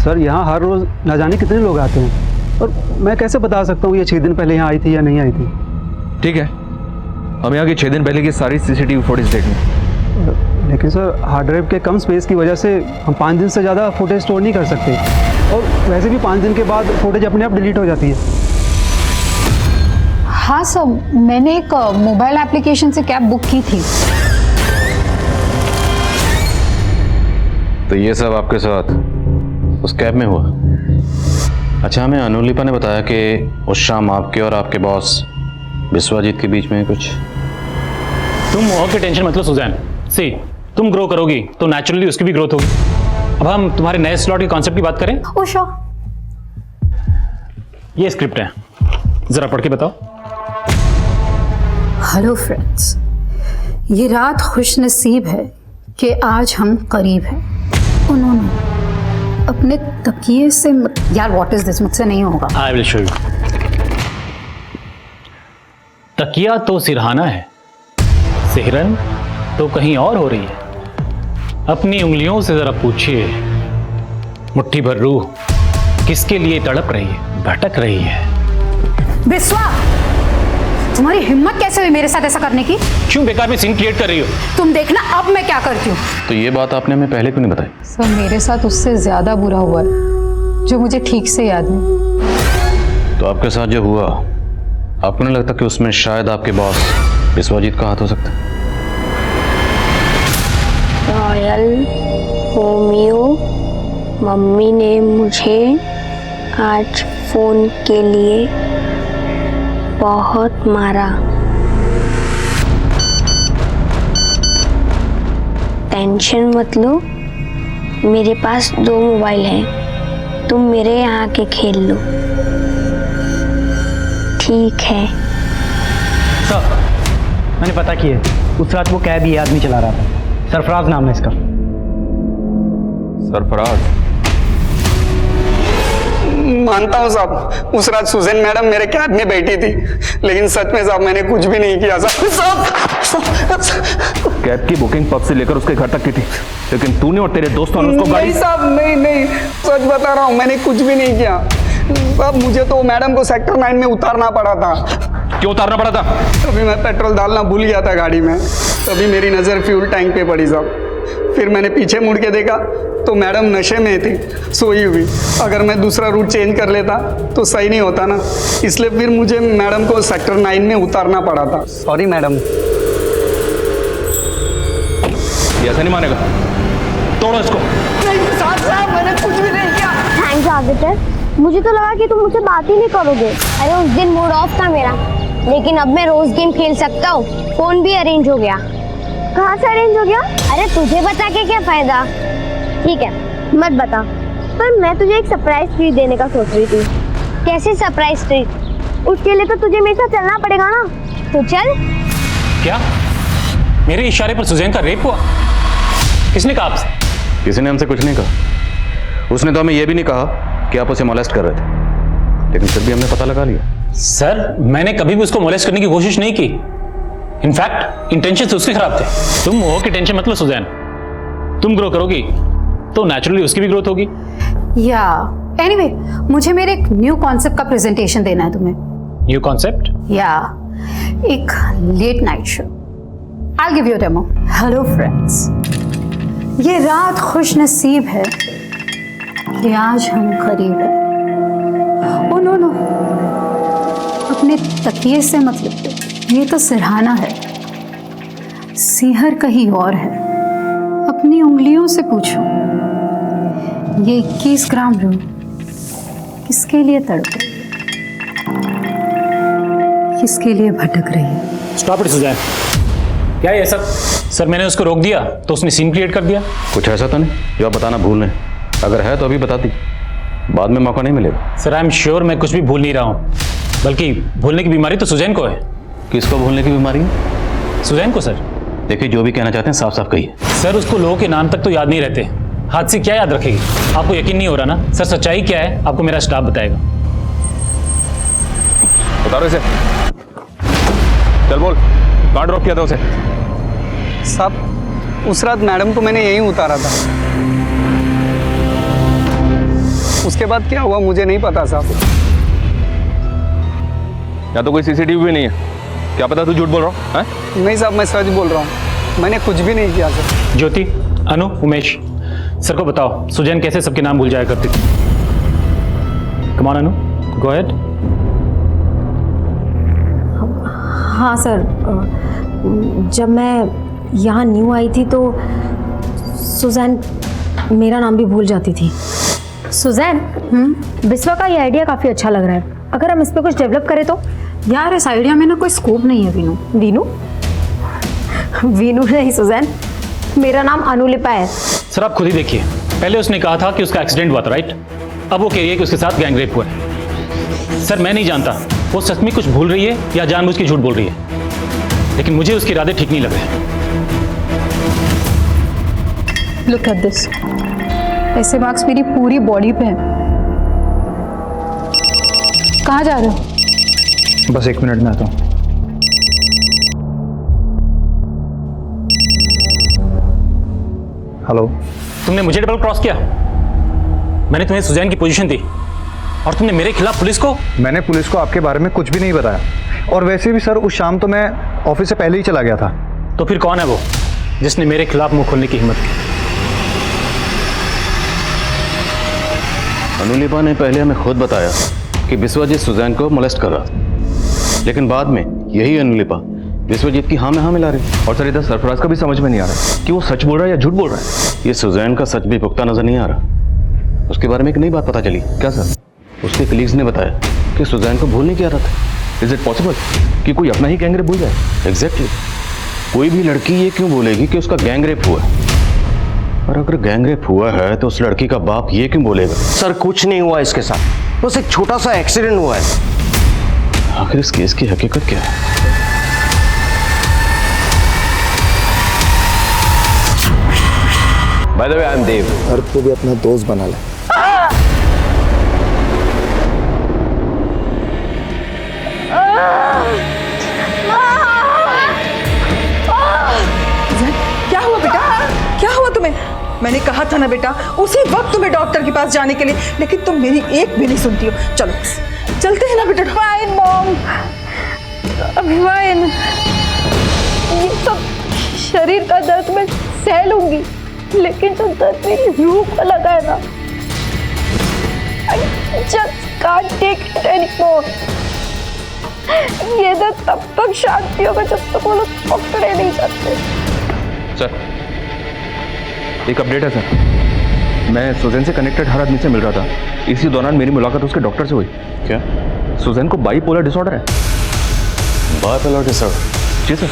सर यहाँ हर रोज न जाने कितने लोग आते हैं और मैं कैसे बता सकता हूँ ये 6 दिन पहले यहाँ आई थी या नहीं आई थी। ठीक है, हम यहाँ की 6 दिन पहले की सारी CCTV फुटेज देख लें। लेकिन सर हार्ड ड्राइव के कम स्पेस की वजह से हम 5 दिन से ज़्यादा फुटेज स्टोर नहीं कर सकते और वैसे भी 5 दिन के बाद फुटेज अपने आप डिलीट हो जाती है। हाँ सर, मैंने एक मोबाइल एप्लीकेशन से कैब बुक की थी। तो ये सब आपके साथ उस कैब में हुआ? अच्छा, हमें अनुलिपा ने बताया कि उस शाम आपके और आपके बॉस विश्वजीत के बीच में कुछ। तुम मोह की टेंशन मत लो सुजैन। सी, तुम ग्रो करोगी तो नेचुरली उसकी भी ग्रोथ होगी। अब हम तुम्हारे नए स्लॉट के कॉन्सेप्ट की बात करें। ओ श्योर। ये स्क्रिप्ट है, जरा पढ़ के बताओ। हेलो फ्रेंड्स, ये रात खुशनसीब है कि आज हम करीब हैं। उन्होंने अपने तकिए से यार व्हाट इज दिस, मुझसे नहीं होगा। I will show you. तकिया तो सिरहाना है, सिहरन तो कहीं और हो रही है। अपनी उंगलियों से जरा पूछिए, मुट्ठी भर रूह किसके लिए तड़प रही है, भटक रही है। बिस्वा, तुम्हारी हिम्मत कैसे हुई मेरे साथ ऐसा करने की? क्यों बेकार में सीन क्रिएट कर रही हो? तुम देखना अब मैं क्या करती हूँ। तो ये बात आपने हमें पहले क्यों नहीं बताई? सर मेरे साथ उससे ज्यादा बुरा हुआ है जो मुझे ठीक से याद नहीं। तो आपके साथ जो हुआ, आपको नहीं लगता कि उसमें शायद आपके बॉस विश्वजीत का हाथ हो सकता है? रॉयल होम्यो, मम्मी ने मुझे आज फोन के लिए बहुत मारा। टेंशन मत लो, मेरे पास 2 मोबाइल हैं, तुम मेरे यहाँ के खेल लो, ठीक है? सर मैंने पता किया, उस रात वो कैब ये आदमी चला रहा था। सरफराज नाम है इसका। सरफराज? मानता हूँ साहब, उस रात सुजैन मैडम मेरे कैब में बैठी थी, लेकिन सच में साहब मैंने कुछ भी नहीं किया साहब। कैब की बुकिंग पब से लेकर उसके घर तक की थी, लेकिन तूने और तेरे दोस्तों ने उसको गाड़ी। नहीं साहब, नहीं, सच बता रहा हूँ, मैंने कुछ भी नहीं किया। अब मुझे तो मैडम को सेक्टर 9 में उतारना पड़ा था। क्यों उतारना पड़ा था? तभी मैं पेट्रोल डालना भूल गया था गाड़ी में, तभी मेरी नज़र फ्यूल टैंक पे पड़ी साहब। फिर मैंने पीछे मुड़ के देखा तो मैडम नशे में थी, सोई हुई। अगर मैं दूसरा रूट चेंज कर लेता तो सही नहीं होता ना, इसलिए फिर मुझे मैडम को सेक्टर 9 में उतारना पड़ा था। Sorry madam. ये ऐसा नहीं मानेगा, तोड़ो इसको। नहीं साहब, मैंने कुछ भी नहीं किया। थैंक्स आदित्य, मुझे तो लगा कि तुम मुझसे बात ही नहीं करोगे। अरे उस दिन मूड ऑफ था मेरा, लेकिन अब मैं रोज गेम खेल सकता हूँ। फोन भी अरेंज हो गया। कहाँ से अरेंज हो गया? अरे तुझे बता के क्या फायदा। ठीक है मत बता, पर मैं तुझे एक सरप्राइज ट्रीट देने का सोच रही थी। कैसी सरप्राइज ट्रीट? उसके लिए तो तुझे मेरे साथ चलना पड़ेगा ना, तो चल। क्या मेरे इशारे पर सुजैन का रेप हुआ? किसने कहा आपसे? किसी ने हमसे कुछ नहीं कहा। उसने तो हमें यह भी नहीं कहा कि आप उसे मोलेस्ट कर रहे थे, लेकिन फिर भी हमने पता लगा लिया। सर मैंने कभी भी उसको मोलेस्ट करने की कोशिश नहीं की। इनफैक्ट इंटेंशन उसके खराब थे। तुम मोह की टेंशन मत लो सुजैन, तुम ग्रो करोगी तो नेचुरली उसकी भी ग्रोथ होगी। या एनीवे, मुझे मेरे एक न्यू कॉन्सेप्ट का प्रेजेंटेशन देना है तुम्हें। New concept? या एक late night show. I give you demo. Hello friends, ये रात खुशनसीब है कि आज हम करीब हैं। ओ नो नो, अपने तकिए से मत लिपटो, ये तो सिरहाना है, सिहर कहीं और है। अपनी उंगलियों से पूछो, ये 21 ग्राम रूह किसके लिए तड़पे, किसके लिए भटक रही है? Stop it Suzanne. क्या है ये सब? सर मैंने उसको रोक दिया तो उसने सीन क्रिएट कर दिया। कुछ ऐसा तो नहीं जो आप बताना भूल रहे हैं? अगर है तो अभी बता दी, बाद में मौका नहीं मिलेगा। सर आई एम श्योर मैं कुछ भी भूल नहीं रहा हूँ, बल्कि भूलने की बीमारी तो सुजैन को है। किसको भूलने की बीमारी है? सुजैन को सर। देखिए जो भी कहना चाहते हैं साफ साफ कहिए। सर उसको लोगों के नाम तक तो याद नहीं रहते, हाथ से क्या याद रखेगी? आपको यकीन नहीं हो रहा ना? सर सच्चाई क्या है आपको मेरा स्टाफ बताएगा। बता रहे से चल बोल, कहाँ ड्रॉप किया था उसे? साहब उस रात मैडम को मैंने यहीं उतारा था, उसके बाद क्या हुआ मुझे नहीं पता साहब। या तो कोई सीसीटीवी भी नहीं है, क्या पता तू झूठ बोल रहा है? नहीं साहब मैं सच बोल रहा हूँ, मैंने कुछ भी नहीं किया सर। ज्योति, अनु, उमेश, सर को बताओ सुजैन कैसे सबके नाम भूल जाया करती थी। कम ऑन अनु, गो अहेड। हाँ सर, जब मैं यहाँ न्यू आई थी तो सुजैन मेरा नाम भी भूल जाती थी। सुजैन, बिस्वा का ये आइडिया काफ़ी अच्छा लग रहा है, अगर हम इस पर कुछ डेवलप करें तो? यार इस आइडिया में ना कोई स्कोप नहीं है वीनू। वीनू? वीनू नहीं सुजैन, मेरा नाम अनुलिपा है। सर आप खुद ही देखिए, पहले उसने कहा था कि उसका एक्सीडेंट हुआ था, राइट? अब वो कह रही है कि उसके साथ गैंग रेप हुआ है। सर मैं नहीं जानता वो सच में कुछ भूल रही है या जानबूझ के झूठ बोल रही है, लेकिन मुझे उसके इरादे ठीक नहीं लग रहे। लुक एट दिस, ऐसे मार्क्स मेरी पूरी बॉडी पे हैं। कहाँ जा रहे हो? बस 1 मिनट में आता हूँ। हेलो। तुमने मुझे डबल क्रॉस किया, मैंने तुम्हें सुजैन की पोजीशन दी और तुमने मेरे खिलाफ पुलिस को। मैंने पुलिस को आपके बारे में कुछ भी नहीं बताया, और वैसे भी सर उस शाम तो मैं ऑफिस से पहले ही चला गया था। तो फिर कौन है वो जिसने मेरे खिलाफ मुंह खोलने की हिम्मत की? अनुलिपा ने पहले हमें खुद बताया कि विश्वजीत सुजैन को मोलेस्ट कर रहा था, लेकिन बाद में यही अनुलिपा विश्वजीत की हाँ में हाँ मिला रही। और सर इधर सरफराज का भी समझ में नहीं आ रहा कि वो सच बोल रहा है या झूठ बोल रहा है। ये सुजैन का सच भी पुख्ता नजर नहीं आ रहा। उसके बारे में एक नई बात पता चली। क्या सर? उसके कलीग्स ने बताया कि सुजैन को भूल नहीं किया था। इज इट पॉसिबल कि कोई अपना ही गैंग रेप भूल जाए? एग्जैक्टली। कोई भी लड़की ये क्यों बोलेगी कि उसका गैंग रेप हुआ है? और अगर गैंग रेप हुआ है तो उस लड़की का बाप ये क्यों बोलेगा? सर कुछ नहीं हुआ इसके साथ, बस एक छोटा सा एक्सीडेंट हुआ है। आखिर इस केस की हकीकत क्या है? By the way I am Dev. हर को भी अपना दोस्त बना ले। क्या हुआ बेटा? क्या हुआ तुम्हें? मैंने कहा था ना बेटा उसी वक्त तुम्हें डॉक्टर के पास जाने के लिए, लेकिन तुम मेरी एक भी नहीं सुनती हो। चलो चलते हैं ना बेटा। Fine mom, fine. ये सब शरीर का दर्द मैं सह लूंगी, लेकिन जो दर्द मेरी रूह को लगा है ना, I just can't take it anymore. ये दर्द तब तक शांति होगा जब तक वो लोग पकड़े नहीं जाते। सर एक अपडेट है सर, मैं सुजैन से कनेक्टेड हर आदमी से मिल रहा था, इसी दौरान मेरी मुलाकात उसके डॉक्टर से हुई। क्या सुजैन को बाइपोलर डिसऑर्डर है? Bipolar disorder? जी सर।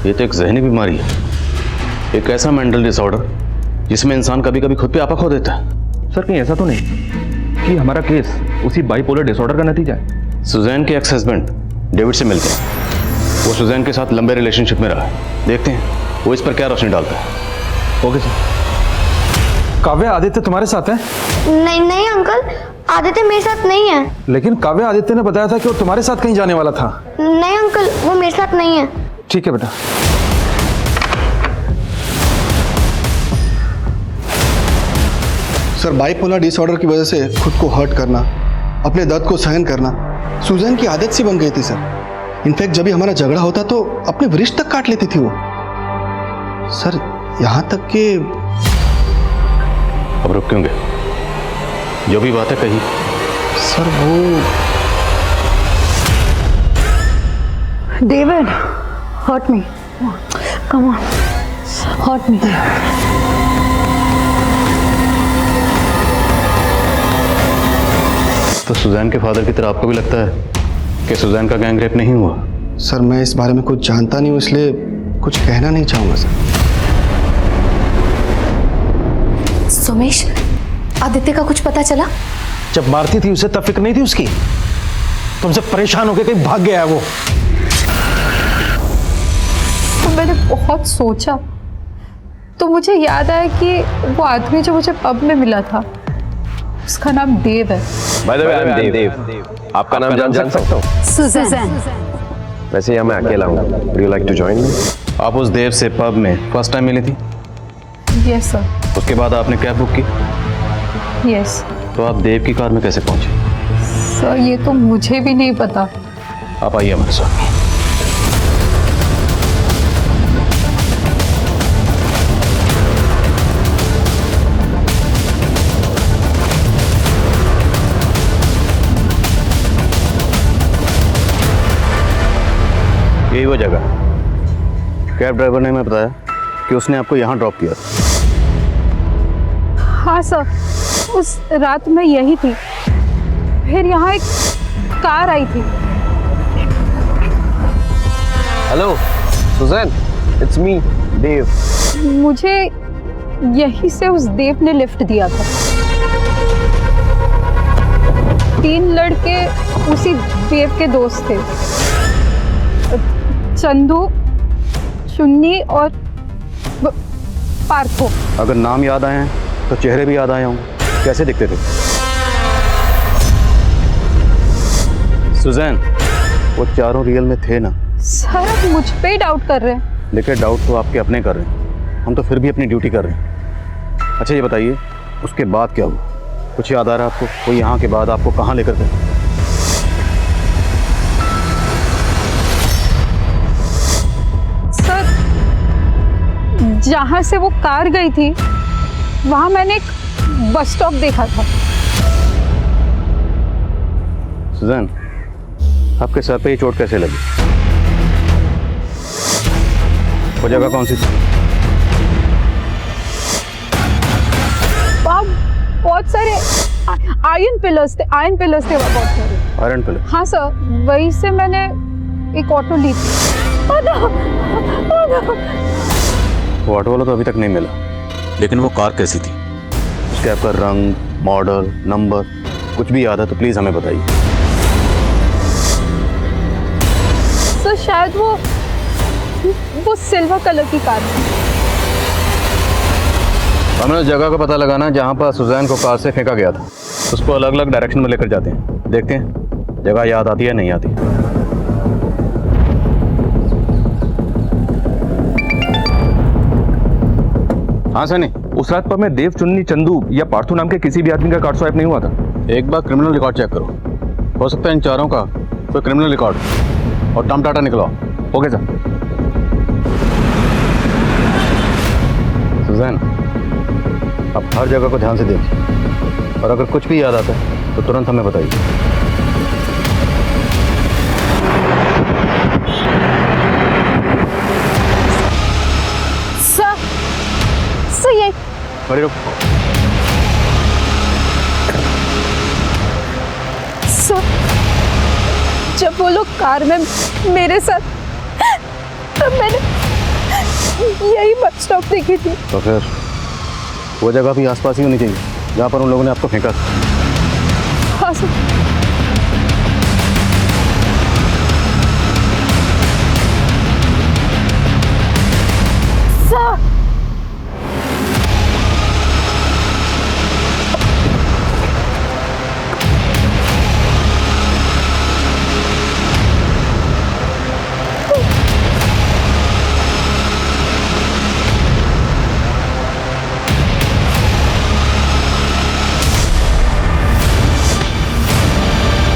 ये तो एक जहनी बीमारी है, एक ऐसा मेंटल डिसऑर्डर जिसमें इंसान कभी कभी खुद पे आपा खो देता है। सर कहीं ऐसा तो नहीं कि हमारा केस उसी बाइपोलर डिसऑर्डर का नतीजा है? सुजैन के एक्स हस्बैंड डेविड से मिलते हैं, वो सुजैन के साथ लंबे रिलेशनशिप में रहा है, देखते हैं वो इस पर क्या रोशनी डालता है। Okay sir. काव्या आदित्य तुम्हारे साथ है? नहीं नहीं अंकल, आदित्य मेरे साथ नहीं है। लेकिन काव्या आदित्य ने बताया था कि वो तुम्हारे साथ कहीं जाने वाला था। नहीं अंकल, वो मेरे साथ नहीं है। ठीक है बेटा। सर बाइपोलर डिसऑर्डर की वजह से खुद को हर्ट करना, अपने दर्द को सहन करना सुजैन की आदत सी बन गई थी सर। इनफैक्ट जब भी हमारा झगड़ा होता तो अपने वृष्ठ तक काट लेती थी वो। सर यहाँ तक कि अब रुक क्यों गए? जो भी बातें कही। सर वो David, hurt me. Come on, hurt me. तो सुजैन के फादर की तरह आपको भी लगता है कि सुजैन का गैंग रेप नहीं हुआ? सर मैं इस बारे में कुछ जानता नहीं हूँ, इसलिए कुछ कहना नहीं चाहूँगा सर। सोमेश, आदित्य का कुछ पता चला? जब मारती थी उसे तब फिक्र नहीं थी उसकी? तुमसे परेशान होकर कहीं भाग गया है वो। तो मैंने बहुत सोचा तो मुझे याद आया कि वो आदमी जो मुझे पब में मिला था उसका नाम देव है। By the way, I am Dev. आपका नाम जान सकता हूँ? सुजैन। वैसे यहाँ मैं अकेला हूँ। Would you like to join me? आप उस देव से पब में फर्स्ट टाइम मिली थी? Yes sir. उसके बाद आपने कैब बुक की? यस तो आप देव की कार में कैसे पहुंचे? सर, ये तो मुझे भी नहीं पता। आप आइए हमारे साथ। यही वो जगह कैब ड्राइवर ने हमें बताया कि उसने आपको यहाँ ड्रॉप किया था। हाँ सर, उस रात मैं यही थी। फिर यहाँ एक कार आई थी। हेलो सुजैन, इट्स मी देव। मुझे यहीं से उस देव ने लिफ्ट दिया था। 3 लड़के उसी देव के दोस्त थे, चंदू, चुन्नी और पार्थो। अगर नाम याद आए हैं तो चेहरे भी याद आए होंगे। कैसे दिखते थे? सुजैन, वो चारों रियल में थे ना? सर, आप मुझ पे ही डाउट कर रहे हैं। देखिए, डाउट तो आपके अपने कर रहे हैं, हम तो फिर भी अपनी ड्यूटी कर रहे हैं। अच्छा ये बताइए, उसके बाद क्या हुआ? कुछ याद आ रहा है आपको? कोई यहाँ के बाद आपको कहाँ लेकर गए? सर, जहाँ से वो कार गई थी वहाँ मैंने एक बस स्टॉप देखा था। सुजैन, आपके सर पे ये चोट कैसे लगी? वो जगह कौन सी थी? वहाँ बहुत सारे आयरन पिलर्स थे। वहाँ बहुत सारे आयरन पिलर? हाँ सर, वहीं से मैंने एक ऑटो ली थी। वो ऑटो वाला तो अभी तक नहीं मिला, लेकिन वो कार कैसी थी? उसके आपका रंग, मॉडल, नंबर कुछ भी याद है तो प्लीज़ हमें बताइए। सर, शायद वो सिल्वर कलर की कार थी। हमें उस जगह का पता लगाना जहाँ पर सुजैन को कार से फेंका गया था। उसको अलग अलग डायरेक्शन में लेकर जाते हैं, देखते हैं जगह याद आती है नहीं आती। हाँ सनी, उस रात पर मैं देव, चुन्नी, चंदू या पार्थू नाम के किसी भी आदमी का कार्ड स्वाइप नहीं हुआ था। एक बार क्रिमिनल रिकॉर्ड चेक करो, हो सकता है इन चारों का कोई क्रिमिनल रिकॉर्ड और टर्म डाटा निकलवाओ। Okay sir. सुजैन, आप हर जगह को ध्यान से देखिए और अगर कुछ भी याद आता है तो तुरंत हमें बताइए। सर, ये खड़ी रुक। सर, जब वो लोग कार में मेरे साथ, तब मैंने यही बस स्टॉप देखी थी। तो फिर वो जगह भी आसपास ही होनी चाहिए जहाँ पर उन लोगों ने आपको फेंका था। हाँ सर।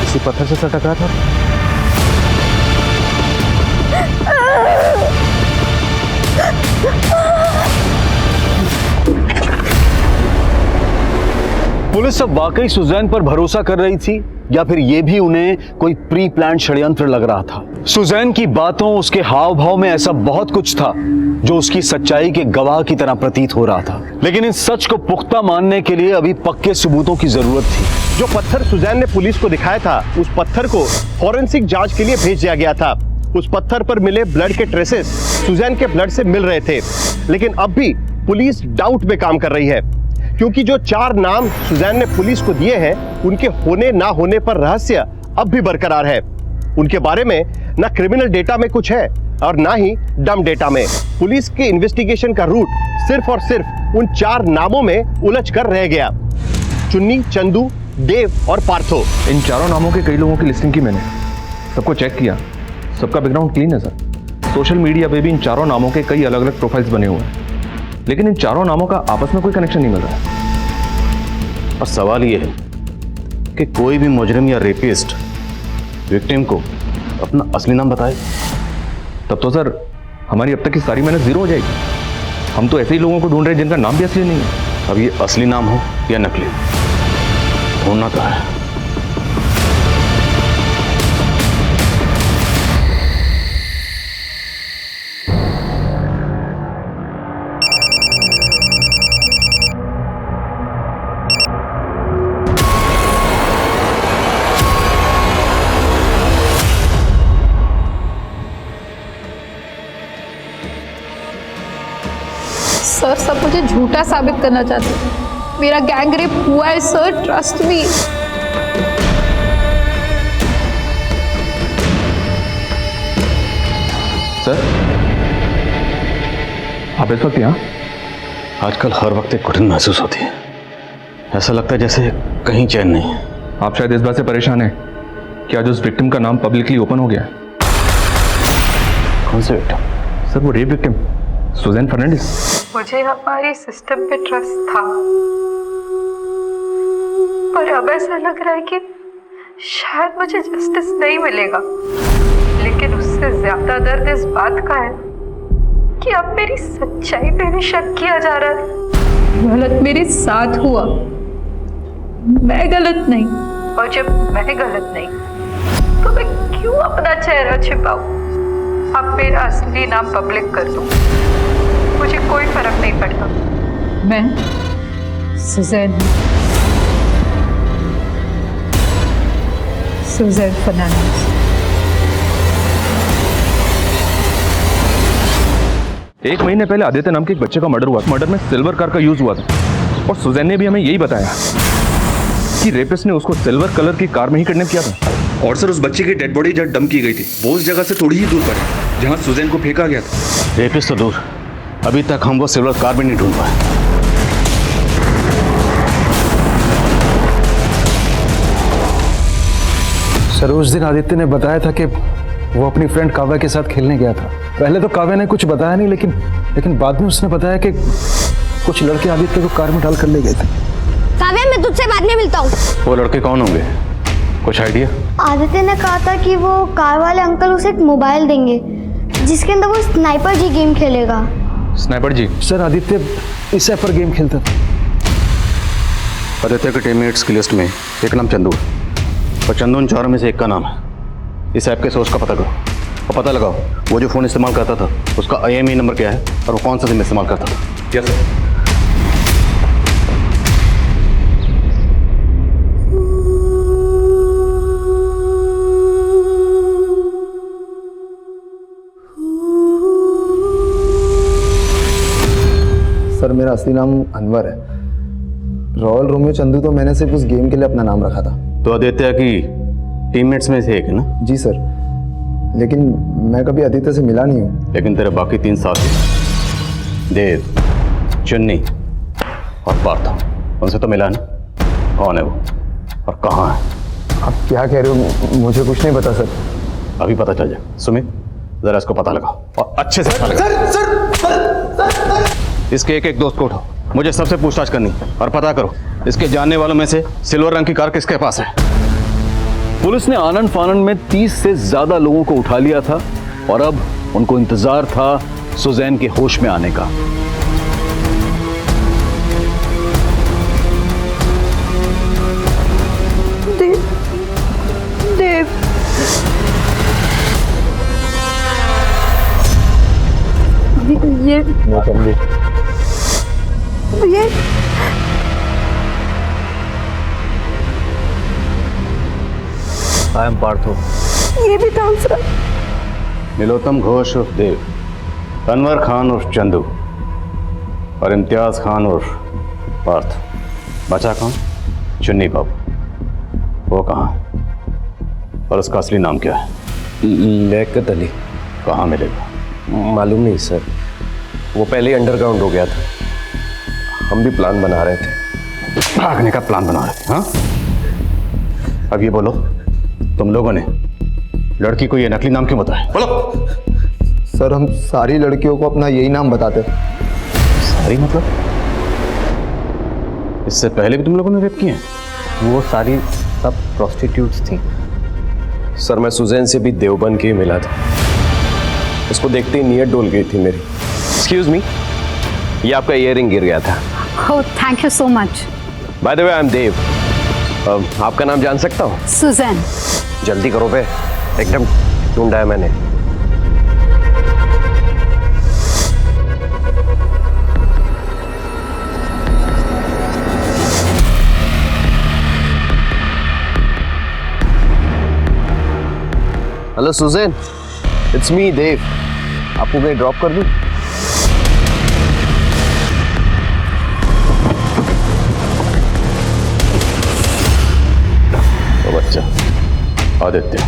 किसी पत्थर से सर टकरा था? पुलिस अब वाकई सुजैन पर भरोसा कर रही थी या फिर यह भी उन्हें कोई प्री प्लान षड्यंत्र लग रहा था? सुजैन की बातों, उसके हाव भाव में ऐसा बहुत कुछ था जो उसकी सच्चाई के गवाह की तरह प्रतीत हो रहा था। लेकिन इस सच को पुख्ता मानने के लिए अभी पक्के सबूतों की जरूरत थी। जो पत्थर सुजैन ने पुलिस को दिखाया था, उस पत्थर को फॉरेंसिक जांच के लिए भेज दिया गया था। उस पत्थर पर मिले ब्लड के ट्रेसेस सुजैन के ब्लड से मिल रहे थे। लेकिन अब भी पुलिस डाउट में काम कर रही है, क्योंकि जो 4 नाम सुजैन ने पुलिस को दिए हैं, उनके होने ना होने पर रहस्य अब भी बरकरार है। उनके बारे में ना क्रिमिनल डेटा में कुछ है और ना ही डम डेटा में। पुलिस के इन्वेस्टिगेशन का रूट सिर्फ और सिर्फ उन 4 नामों में उलझ कर रह गया, चुन्नी, चंदू, देव और पार्थो। इन चारों नामों के कई लोगों की लिस्टिंग की मैंने, सबको चेक किया, सबका बैकग्राउंड क्लीन है सर। सोशल मीडिया पे भी इन चारों नामों के कई अलग अलग प्रोफाइल्स बने हुए हैं, लेकिन इन चारों नामों का आपस में कोई कनेक्शन नहीं मिल रहा है। और सवाल यह है कि कोई भी मुजरिम या रेपिस्ट विक्टिम को अपना असली नाम बताए, तब तो सर हमारी अब तक की सारी मेहनत जीरो हो जाएगी। हम तो ऐसे ही लोगों को ढूंढ रहे हैं जिनका नाम भी असली नहीं है। अब ये असली नाम हो या नकली, ढूंढना तो है। सर सब मुझे झूठा साबित करना चाहते हैं। मेरा गैंग रेप हुआ है सर, ट्रस्ट मी। सर आप इस वक्त यहाँ? आजकल हर वक्त एक घुटन महसूस होती है। ऐसा लगता है जैसे कहीं चैन नहीं है। आप शायद इस बात से परेशान हैं कि आज उस विक्टिम का नाम पब्लिकली ओपन हो गया है। कौन से विक्टिम? सर वो रेप विक्टिम सुजैन फर्नांडिस। मुझे हमारी सिस्टम पे ट्रस्ट था, पर अब ऐसा लग रहा है कि शायद मुझे जस्टिस नहीं मिलेगा। लेकिन उससे ज्यादा दर्द इस बात का है कि अब मेरी सच्चाई पे भी शक किया जा रहा है। गलत मेरे साथ हुआ, मैं गलत नहीं। और जब मैं गलत नहीं तो मैं क्यों अपना चेहरा छिपाऊं? अब मेरा असली नाम पब्लिक कर दूं, मुझे कोई फर्क नहीं पड़ता। मैं सुजैन, सुजैन फर्नांडिस। एक महीने पहले आदित्य नाम के एक बच्चे का मर्डर हुआ। मर्डर में सिल्वर कार का यूज हुआ था और सुजैन ने भी हमें यही बताया कि रेपिस्ट ने उसको सिल्वर कलर की कार में ही किडनैप किया था। और सर उस बच्चे की डेड बॉडी जहाँ डंप की गई थी वो उस जगह से थोड़ी ही दूर पर है जहाँ सुजैन को फेंका गया था। रेपिस्ट तो दूर, अभी तक हम वो सिल्वर कार भी नहीं ढूंढ पाए। सर उस दिन आदित्य ने बताया था कि वो अपनी फ्रेंड काव्या के साथ खेलने गया था। पहले तो काव्या ने कुछ बताया नहीं, लेकिन बाद में उसने बताया कि कुछ लड़के आदित्य को कार में डाल कर ले गए थे। काव्या मैं तुझसे बाद में मिलता हूँ। वो लड़के कौन होंगे, कुछ आइडिया? आदित्य ने कहा था कि वो कार वाले अंकल उसे एक मोबाइल देंगे जिसके अंदर वो स्नाइपर जी गेम खेलेगा। स्नाइपर जी? सर आदित्य इस ऐप पर गेम खेलता था। आदित्य के टीममेट्स की लिस्ट में एक नाम चंदू है और चंदू उन चारों में से एक का नाम है। इस ऐप के सोर्स का पता करो और पता लगाओ वो जो फ़ोन इस्तेमाल करता था उसका IMEI नंबर क्या है और वो कौन सा सिम इस्तेमाल करता था। Yes sir. सर मेरा असली नाम अनवर है। रॉयल रोमियो चंदू तो मैंने सिर्फ उस गेम के लिए अपना नाम रखा था। तो आदित्य की टीममेट्स में से एक है ना? जी सर, लेकिन मैं कभी आदित्य से मिला नहीं हूँ। लेकिन तेरे बाकी 3 साथी देव, चुन्नी और पार्थ, उनसे तो मिला ना? कौन है वो और कहाँ है? आप क्या कह रहे हो? मुझे कुछ नहीं पता सर। अभी पता चल जाए। सुमित जरा इसको पता लगाओ और अच्छे से पता लगाओ। इसके एक एक दोस्त को उठाओ, मुझे सबसे पूछताछ करनी और पता करो इसके जानने वालों में से सिल्वर रंग की कार किसके पास है। पुलिस ने आनंद फानंद में 30 से ज्यादा लोगों को उठा लिया था और अब उनको इंतजार था सुजैन के होश में आने का। ये आई एम पार्थो। ये भी ट्रांसफर। नीलोत्तम घोष उर्फ देव, अनवर खान उर्फ चंदू और इम्तियाज खान उर्फ पार्थ। बचा कौन? चुन्नी बाबू। वो कहाँ और उसका असली नाम क्या है? लियाकत अली। कहाँ मिलेगा? मालूम नहीं सर, वो पहले ही अंडरग्राउंड हो गया था। हम भी प्लान बना रहे थे। भागने का प्लान बना रहे थे? हाँ, अब ये बोलो, तुम लोगों ने लड़की को ये नकली नाम क्यों बताया? बोलो। सर हम सारी लड़कियों को अपना यही नाम बताते। सारी मतलब? इससे पहले भी तुम लोगों ने रेप किए हैं? वो सारी सब प्रोस्टिट्यूट्स थी। सर मैं सुजैन से भी देवबंद के ही मिला था। उसको देखते ही नीयत डोल गई थी मेरी। एक्सक्यूज मी, ये आपका इयररिंग गिर गया था। Oh, thank you so much. By the way I am Dev. आपका नाम जान सकता हूँ? सुजैन। जल्दी करो बे, एकदम ढूंढा है मैंने। हेलो सुजैन, इट्स मी देव। आपको मैं ड्रॉप कर दूं? तो बच्चा आदित्य,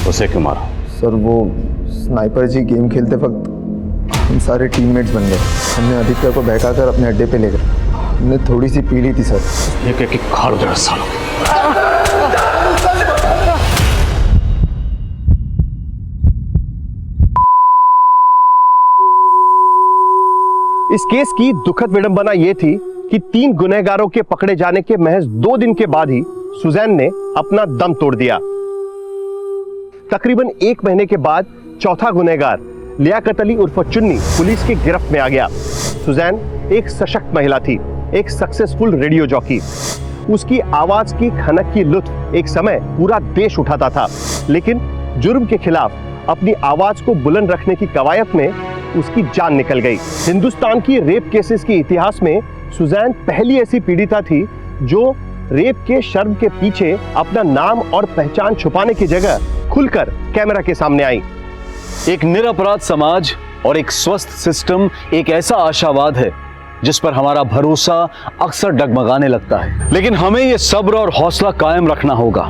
उसे क्यों मारा? सर वो स्नाइपर जी गेम खेलते वक्त हम सारे टीममेट्स बन गए। हमने आदित्य को बहकाकर अपने अड्डे पे ले गए। हमने थोड़ी सी पी ली थी सर। एक एक खाड़ दे सालों। इस केस की दुखद विडंबना यह थी कि 3 गुनहगारों के पकड़े जाने के महज 2 दिन के बाद ही सुजैन ने अपना दम तोड़ दिया। तकरीबन 1 महीने के बाद चौथा गुनहगार लियाकत अली उर्फ चुन्नी पुलिस की गिरफ्त में आ गया। सुजैन एक सशक्त महिला थी, एक सक्सेसफुल रेडियो जॉकी। उसकी आवाज की खनक की लुत्फ एक समय पूरा देश उठाता था, लेकिन जुर्म के खिलाफ अपनी आवाज को बुलंद रखने की कवायद में उसकी जान निकल गई। हिंदुस्तान की रेप केसेस के इतिहास में सुजैन पहली ऐसी पीड़िता थी जो रेप के शर्म के पीछे अपना नाम और पहचान छुपाने की जगह खुलकर कैमरा के सामने आई। एक निरपराध समाज और एक स्वस्थ सिस्टम एक ऐसा आशावाद है जिस पर हमारा भरोसा अक्सर डगमगाने लगता है, लेकिन हमें यह सब्र और हौसला कायम रखना होगा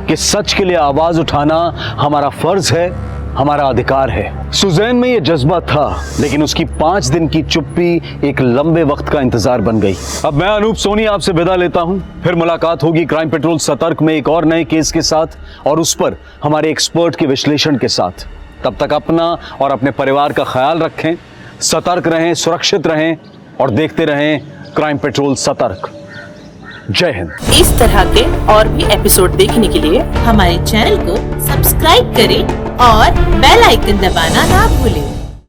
कि सच के लिए आवाज उठाना हमारा फर्ज है, हमारा अधिकार है। सुजैन में यह जज्बा था, लेकिन उसकी 5 दिन की चुप्पी एक लंबे वक्त का इंतजार बन गई। अब मैं अनूप सोनी आपसे विदा लेता हूं। फिर मुलाकात होगी क्राइम पेट्रोल सतर्क में एक और नए केस के साथ और उस पर हमारे एक्सपर्ट के विश्लेषण के साथ। तब तक अपना और अपने परिवार का ख्याल रखें, सतर्क रहें, सुरक्षित रहें और देखते रहें क्राइम पेट्रोल सतर्क। जय हिंद। इस तरह के और भी एपिसोड देखने के लिए हमारे चैनल को सब्सक्राइब करें और बेल आइकन दबाना ना भूलें।